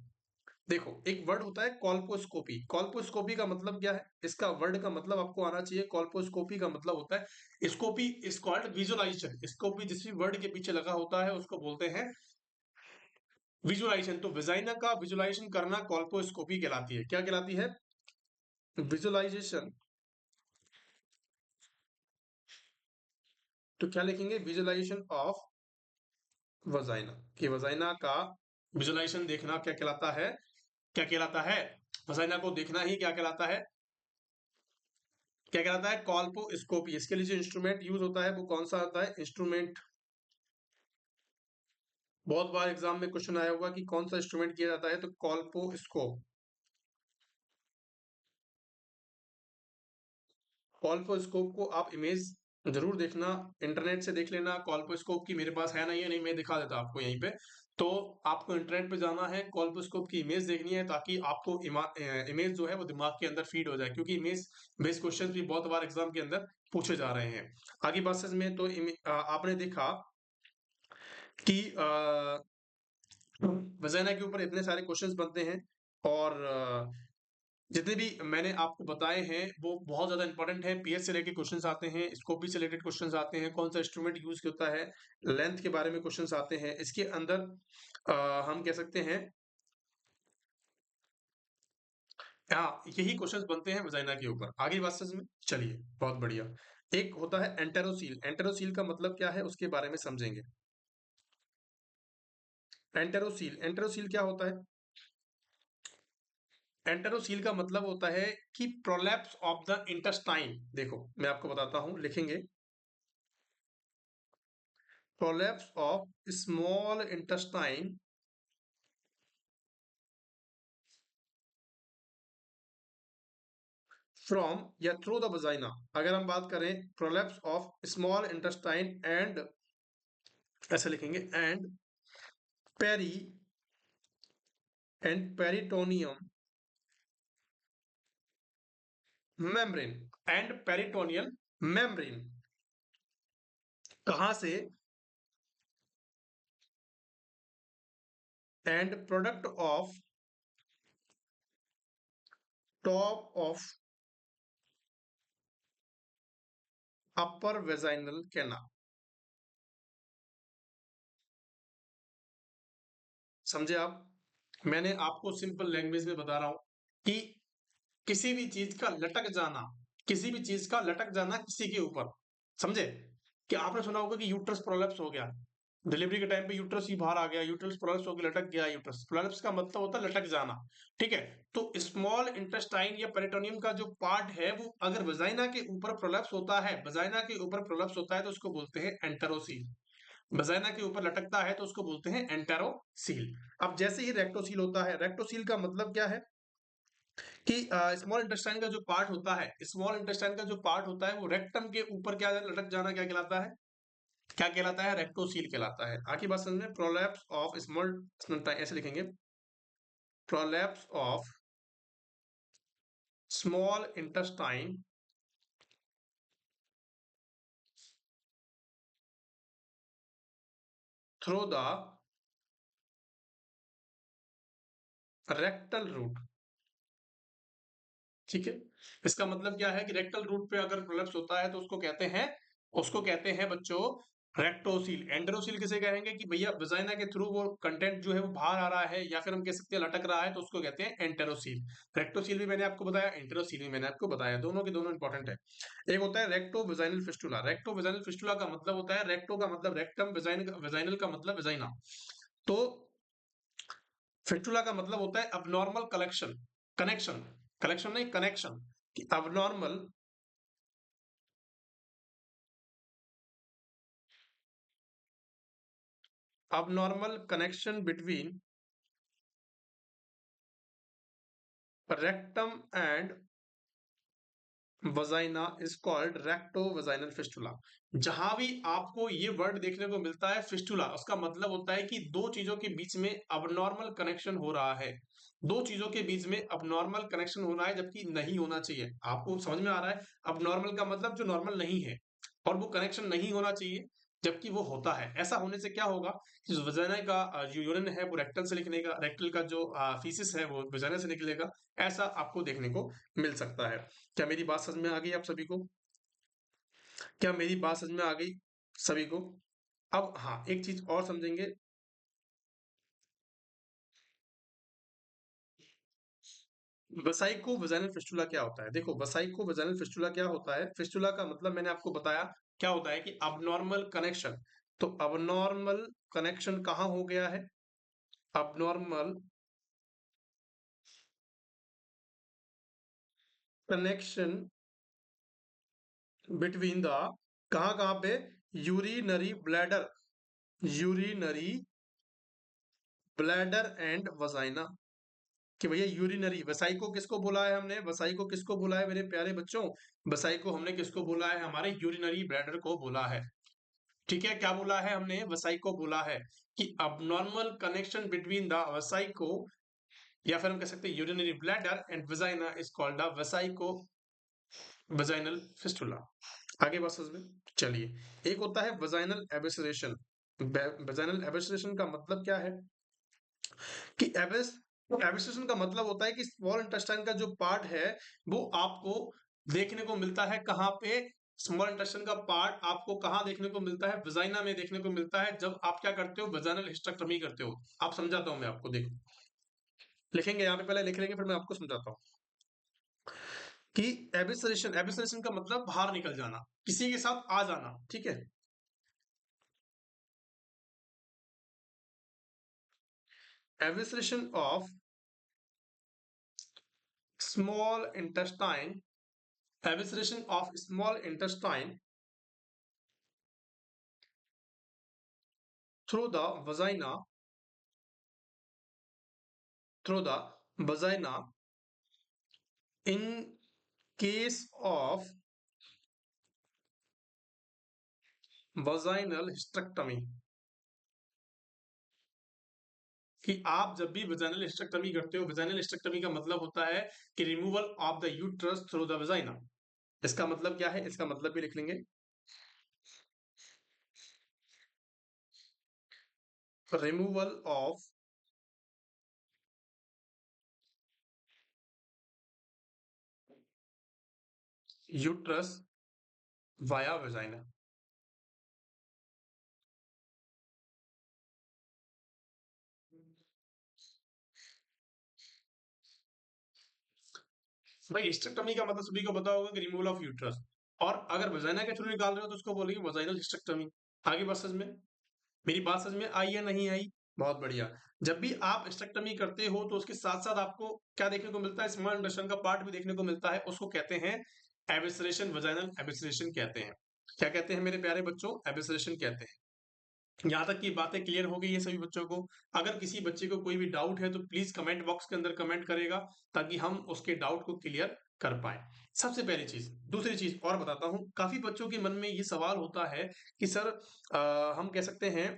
देखो, एक वर्ड होता है कॉल्पोस्कोपी। कॉल्पोस्कोपी का मतलब क्या है, इसका वर्ड का मतलब आपको आना चाहिए। कॉल्पोस्कोपी का मतलब होता है scopy is called visualisation. Scopy जिस भी वर्ड के पीछे लगा होता है उसको बोलते हैं विजुअलाइजेशन। तो विजाइना का विजुअलाइजेशन करना कॉल्पोस्कोपी कहलाती है। क्या कहलाती है, विजुअलाइजेशन। तो क्या लिखेंगे, विजुअलाइजेशन ऑफ वजाइना, कि वजाइना का विजुअलाइजेशन देखना क्या कहलाता है, क्या कहलाता है, वजाइना को देखना ही क्या कहलाता है, क्या कहलाता है, कॉल्पोस्कोपी। इसके लिए जो इंस्ट्रूमेंट यूज होता है वो कौन सा होता है, इंस्ट्रूमेंट। बहुत बार एग्जाम में क्वेश्चन आया होगा कि कौन सा इंस्ट्रूमेंट किया जाता है, तो कॉल्पोस्कोप। कॉल्पोस्कोप को आप इमेज जरूर देखना, इंटरनेट से देख लेना। कॉल्पोस्कोप की मेरे पास है नहीं है, नहीं मैं दिखा देता आपको यहीं पे। तो आपको इंटरनेट पे जाना है, कॉल्पोस्कोप की इमेज देखनी है, ताकि आपको इमेज जो है वो दिमाग के अंदर फीड हो जाए, क्योंकि इमेज बेस्ड क्वेश्चन भी बहुत बार एग्जाम के अंदर पूछे जा रहे हैं। आगे बात समझ में। तो आपने देखा कि वजाइना के ऊपर इतने सारे क्वेश्चंस बनते हैं, और जितने भी मैंने आपको बताए हैं वो बहुत ज्यादा इंपॉर्टेंट है। पीएच से रिलेटेड क्वेश्चंस आते हैं, स्कोपी से रिलेटेड क्वेश्चंस आते हैं, कौन सा इंस्ट्रूमेंट यूज होता है, लेंथ के बारे में क्वेश्चंस आते हैं। इसके अंदर हम कह सकते हैं, हाँ, यही क्वेश्चंस बनते हैं वजाइना के ऊपर। आगे बात समझ में चलिए, बहुत बढ़िया। एक होता है एंटेरोसील। एंटेरोसील का मतलब क्या है उसके बारे में समझेंगे। एंटेरोसील, एंटेरोसील क्या होता है, एंटेरोसील का मतलब होता है कि प्रोलैप्स ऑफ द इंटेस्टाइन। देखो मैं आपको बताता हूं, लिखेंगे prolapse of small intestine from या थ्रू द वजाइना। अगर हम बात करें prolapse of small intestine and, ऐसे लिखेंगे, peri peritoneum membrane, and peritoneal membrane कहां से, and product of top of upper vaginal canal. समझे आप, मैंने आपको सिंपल लैंग्वेज में बता रहा हूं कि किसी भी चीज का लटक जाना, किसी भी चीज का लटक जाना किसी के ऊपर, समझे। कि आपने सुना होगा कि यूट्रस प्रोलैप्स हो गया, डिलीवरी के टाइम पे यूट्रस ही बाहर आ गया, यूट्रस प्रोलैप्स होकर लटक गया। यूट्रस प्रोलैप्स का मतलब होता है लटक जाना। ठीक है, तो स्मॉल इंटेस्टाइन या पेरिटोनियम का जो पार्ट है वो अगर वजाइना के ऊपर प्रोलैप्स होता है, वजाइना के ऊपर प्रोलैप्स होता है तो उसको बोलते हैं एंटेरोसील। वजाइना के ऊपर लटकता है तो उसको बोलते हैं एंटेरोसील। अब जैसे ही रेक्टोसील होता है, रेक्टोसील का मतलब क्या है, कि स्मॉल इंटेस्टाइन का जो पार्ट होता है, स्मॉल इंटेस्टाइन का जो पार्ट होता है वो रेक्टम के ऊपर क्या लटक जाना क्या कहलाता है? क्या कहलाता है? रेक्टोसील कहलाता है। आखिर बात समझ में, प्रोलैप्स ऑफ स्मॉल, ऐसे लिखेंगे, prolapse of small intestine through the rectal route. ठीक है, इसका मतलब क्या है कि रेक्टल रूट पे अगर प्रोलैप्स होता है तो उसको कहते हैं बच्चों रेक्टोसील। एंटेरोसील किसे कहेंगे कि भैया वजाइना के थ्रू वो कंटेंट जो है वो बाहर आ रहा है, या फिर हम कह सकते हैं लटक रहा है, तो उसको कहते हैं एंटेरोसील। रेक्टोसील भी मैंने आपको बताया, एंटेरोसील भी मैंने आपको बताया, दोनों के दोनों इंपॉर्टेंट है। एक होता है recto vaginal fistula. Recto vaginal fistula का मतलब होता है, रेक्टो का मतलब रेक्टम, वेजाइनल का मतलब वेजाइना। तो फिस्टुला का मतलब होता है अबनॉर्मल कलेक्शन, कनेक्शन, कलेक्शन नहीं कनेक्शन, कि abnormal connection between rectum and vagina is called recto vaginal fistula. जहां भी आपको ये वर्ड देखने को मिलता है फिस्टुला, उसका मतलब होता है कि दो चीजों के बीच में अबनॉर्मल कनेक्शन हो रहा है। दो चीजों के बीच में अबनॉर्मल कनेक्शन हो रहा है, जबकि नहीं होना चाहिए। आपको समझ में आ रहा है? अबनॉर्मल का मतलब जो नॉर्मल नहीं है, और वो कनेक्शन नहीं होना चाहिए, जबकि वो होता है। ऐसा होने से क्या होगा कि जो वजाइना का जो यूरिन है वो रेक्टल से निकलेगा, रेक्टल का जो फीसिस है वो वजाइना से निकलेगा। ऐसा आपको देखने को मिल सकता है। क्या मेरी बात समझ में आ गई आप सभी को? क्या मेरी बात समझ में आ गई सभी को? अब हाँ, एक चीज और समझेंगे। वसाइको वजाइनल फिस्टुला क्या होता है? देखो, वसाइको वजाइनल फिस्टुला क्या होता है? फिस्टुला का मतलब मैंने आपको बताया क्या होता है, कि अबनॉर्मल कनेक्शन। तो अबनॉर्मल कनेक्शन कहाँ हो गया है? अबनॉर्मल कनेक्शन बिटवीन द, कहाँ कहाँ पे? Urinary bladder, urinary bladder and vagina. कि भैया यूरिनरी, वसाई को किसको बोला है हमने? वसाई को किसको बोला है मेरे प्यारे बच्चों? वसाई को हमने किसको बोला है? हमारे यूरिनरी ब्लैडर को बोला है। ठीक है, क्या बोला है हमने? वसाई को बोला है कि अबनॉर्मल कनेक्शन बिटवीन द वसाई को, या फिर हम कह सकते हैं urinary bladder and vagina is called the vesico vaginal fistula. आगे बात समझ में, चलिए। एक होता है वजाइनल एबेसरेशन। वजाइनल एबेसरेशन का मतलब क्या है? कि एब्सिशन का मतलब होता है कि स्मॉल इंटेस्टाइन का जो पार्ट है वो आपको देखने को मिलता है कहाँ पे? स्मॉल इंटेस्टाइन का पार्ट आपको कहाँ देखने को मिलता है? वजाइना में देखने को मिलता है, जब आप क्या करते हो? वजाइनल हिस्टेक्टोमी करते हो। आप समझाता हूं मैं आपको, देखो लिखेंगे यहाँ पे, पहले लिख लेंगे फिर मैं आपको समझाता हूँ कि एबिसरेशन, एबिसरेशन का मतलब बाहर निकल जाना, किसी के साथ आ जाना। ठीक है, evisceration of small intestine, evisceration of small intestine through the vagina, through the vagina in case of vaginal hysterectomy। कि आप जब भी वजाइनल हिस्टेक्टमी करते हो, वजाइनल हिस्टेक्टमी का मतलब होता है कि removal of the uterus through the vagina. इसका मतलब क्या है? इसका मतलब भी लिख लेंगे, removal of uterus via vagina. भाई हिस्टेक्टमी का मतलब सभी को पता होगा कि रिमूवल ऑफ यूट्रस, और अगर वजाइना के थ्रू निकाल रहे हो तो उसको बोलेंगे वजाइनल हिस्टेक्टमी। आगे बात समझ में, मेरी बात समझ में आई या नहीं आई? बहुत बढ़िया। जब भी आप हिस्टेक्टमी करते हो तो उसके साथ साथ आपको क्या देखने को मिलता है? स्मॉल इंटेस्टाइन का पार्ट भी देखने को मिलता है, उसको कहते हैं एबिसरेशन, वजाइनल एबिसरेशन कहते हैं। क्या कहते हैं मेरे प्यारे बच्चों? एबिसरेशन कहते हैं। यहाँ तक की बातें क्लियर हो गई है सभी बच्चों को? अगर किसी बच्चे को कोई भी डाउट है तो प्लीज कमेंट बॉक्स के अंदर कमेंट करेगा, ताकि हम उसके डाउट को क्लियर कर पाए। सबसे पहली चीज। दूसरी चीज और बताता हूँ, काफी बच्चों के मन में ये सवाल होता है कि सर हम कह सकते हैं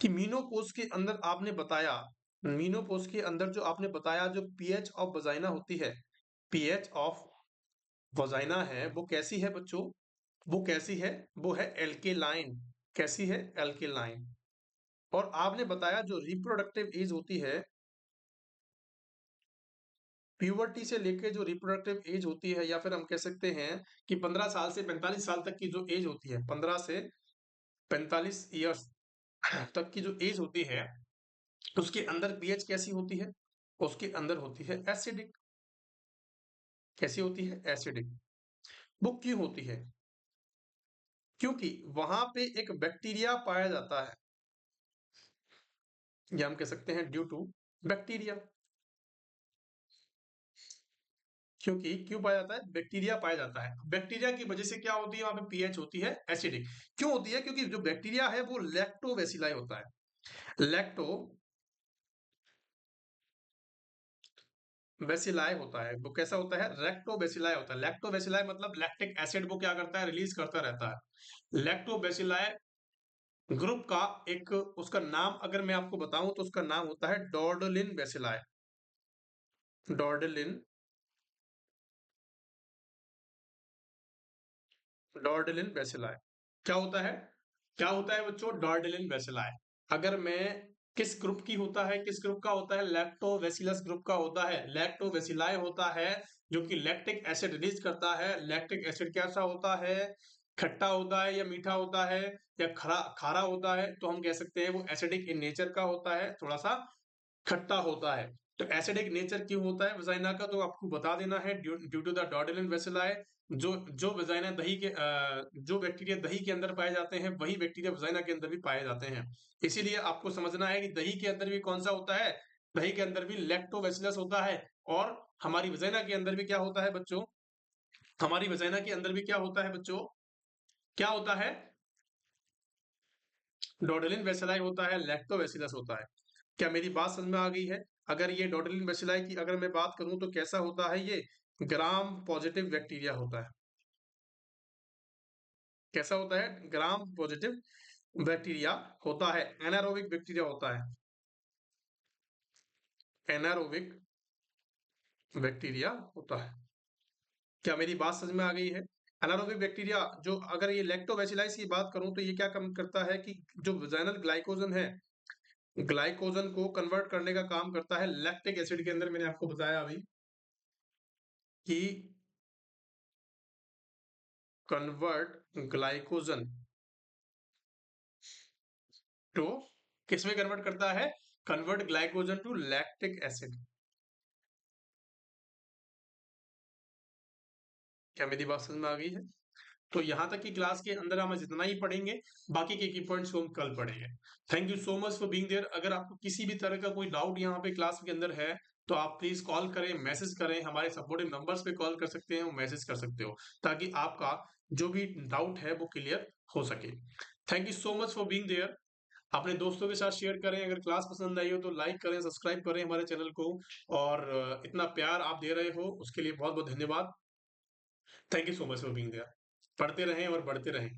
कि मीनोपॉज के अंदर आपने बताया, मीनोपॉज के अंदर जो आपने बताया जो पीएच ऑफ वजाइना होती है, पीएच ऑफ वजाइना है वो कैसी है बच्चों? वो कैसी है? वो है एल्केलाइन। कैसी है? एल्केलाइन। और आपने बताया जो रिप्रोडक्टिव एज होती है, प्यूबर्टी से लेके जो रिप्रोडक्टिव एज होती है, या फिर हम कह सकते हैं कि 15 साल से 45 साल तक की जो एज होती है, 15 से 45 ईयर्स तक की जो एज होती है, उसके अंदर पीएच कैसी होती है? उसके अंदर होती है एसिडिक। कैसी होती है? एसिडिक। वो क्यों होती है? क्योंकि वहां पे एक बैक्टीरिया पाया जाता है, या हम कह सकते हैं ड्यू टू बैक्टीरिया। क्योंकि क्यों पाया जाता है? बैक्टीरिया पाया जाता है। बैक्टीरिया की वजह से क्या होती है? वहां पे पीएच होती है एसिडिक। क्यों होती है? क्योंकि जो बैक्टीरिया है वो लैक्टोबैसिलाई होता है। लैक्टोबैसिलाई होता है। वो कैसा होता है? लैक्टोबैसिलाई होता है। लैक्टोबैसिलाई मतलब लैक्टिक एसिड वो क्या करता है? रिलीज करता रहता है। लैक्टोबैसिलाई ग्रुप का एक, उसका नाम अगर मैं आपको बताऊं तो उसका नाम होता है डॉर्डलिन बैसिलाई। डॉर्डलिन, डॉर्डलिन बैसिलाई। क्या होता है? क्या होता है बच्चों? डॉर्डलिन बैसिलाई। अगर मैं, किस ग्रुप की होता है? किस ग्रुप का होता है? लैक्टोबैसिलस ग्रुप का होता है। लैक्टोबैसिलाई होता है जो कि लैक्टिक एसिड रिलीज करता है। लैक्टिक एसिड कैसा होता है? खट्टा होता है या मीठा होता है या खरा खारा होता है? तो हम कह सकते हैं वो एसिडिक इन नेचर का होता है, थोड़ा सा खट्टा होता है। तो एसिडिक नेचर क्यों होता है वजाइना का? तो आपको बता देना है, ड्यू टू द डॉर्डेलिन बेसिलाई। जो जो वजाइना दही के जो बैक्टीरिया दही के अंदर पाए जाते हैं, वही बैक्टीरिया वजाइना के अंदर भी पाए जाते हैं। इसीलिए आपको समझना है कि दही के अंदर भी कौन सा होता है? दही के अंदर भी लैक्टोबैसिलस होता है। और हमारी वजाइना के अंदर भी क्या होता है बच्चों? हमारी वजाइना के अंदर भी क्या होता है बच्चों? क्या होता है? डॉर्डेलिन बेसिलाई होता है, लैक्टोबैसिलस होता है। क्या मेरी बात समझ में आ गई है? अगर ये डॉर्डेलिन बेसिलाई की अगर मैं बात करूं तो कैसा होता है ये? ग्राम पॉजिटिव बैक्टीरिया होता है। कैसा होता है? ग्राम पॉजिटिव बैक्टीरिया होता है। एनारोबिक बैक्टीरिया होता है। एनारोबिक बैक्टीरिया होता है। क्या मेरी बात समझ में आ गई है? एनारोबिक बैक्टीरिया जो, अगर ये लैक्टोबैसिलाइस की बात करूं तो ये क्या कम करता है कि जो वजाइनल ग्लाइकोजन है, ग्लाइकोजन को कन्वर्ट करने का काम करता है लैक्टिक एसिड के अंदर। मैंने आपको बताया अभी कि कन्वर्ट ग्लाइकोजन टू, किसमें कन्वर्ट करता है? Convert glycogen to lactic acid. क्या मेरी बात समझ में आ गई है? तो यहाँ तक की क्लास के अंदर हम जितना ही पढ़ेंगे, बाकी के की पॉइंट्स को हम कल पढ़ेंगे। Thank you so much for being there. अगर आपको किसी भी तरह का कोई डाउट यहाँ पे क्लास के अंदर है, तो आप प्लीज कॉल करें, मैसेज करें, हमारे सपोर्टिव नंबर्स पे कॉल कर सकते हैं, मैसेज कर सकते हो, ताकि आपका जो भी डाउट है वो क्लियर हो सके। Thank you so much for being there. अपने दोस्तों के साथ शेयर करें। अगर क्लास पसंद आई हो तो लाइक करें, सब्सक्राइब करें हमारे चैनल को। और इतना प्यार आप दे रहे हो उसके लिए बहुत बहुत धन्यवाद। Thank you so much for being there. पढ़ते रहें और बढ़ते रहें।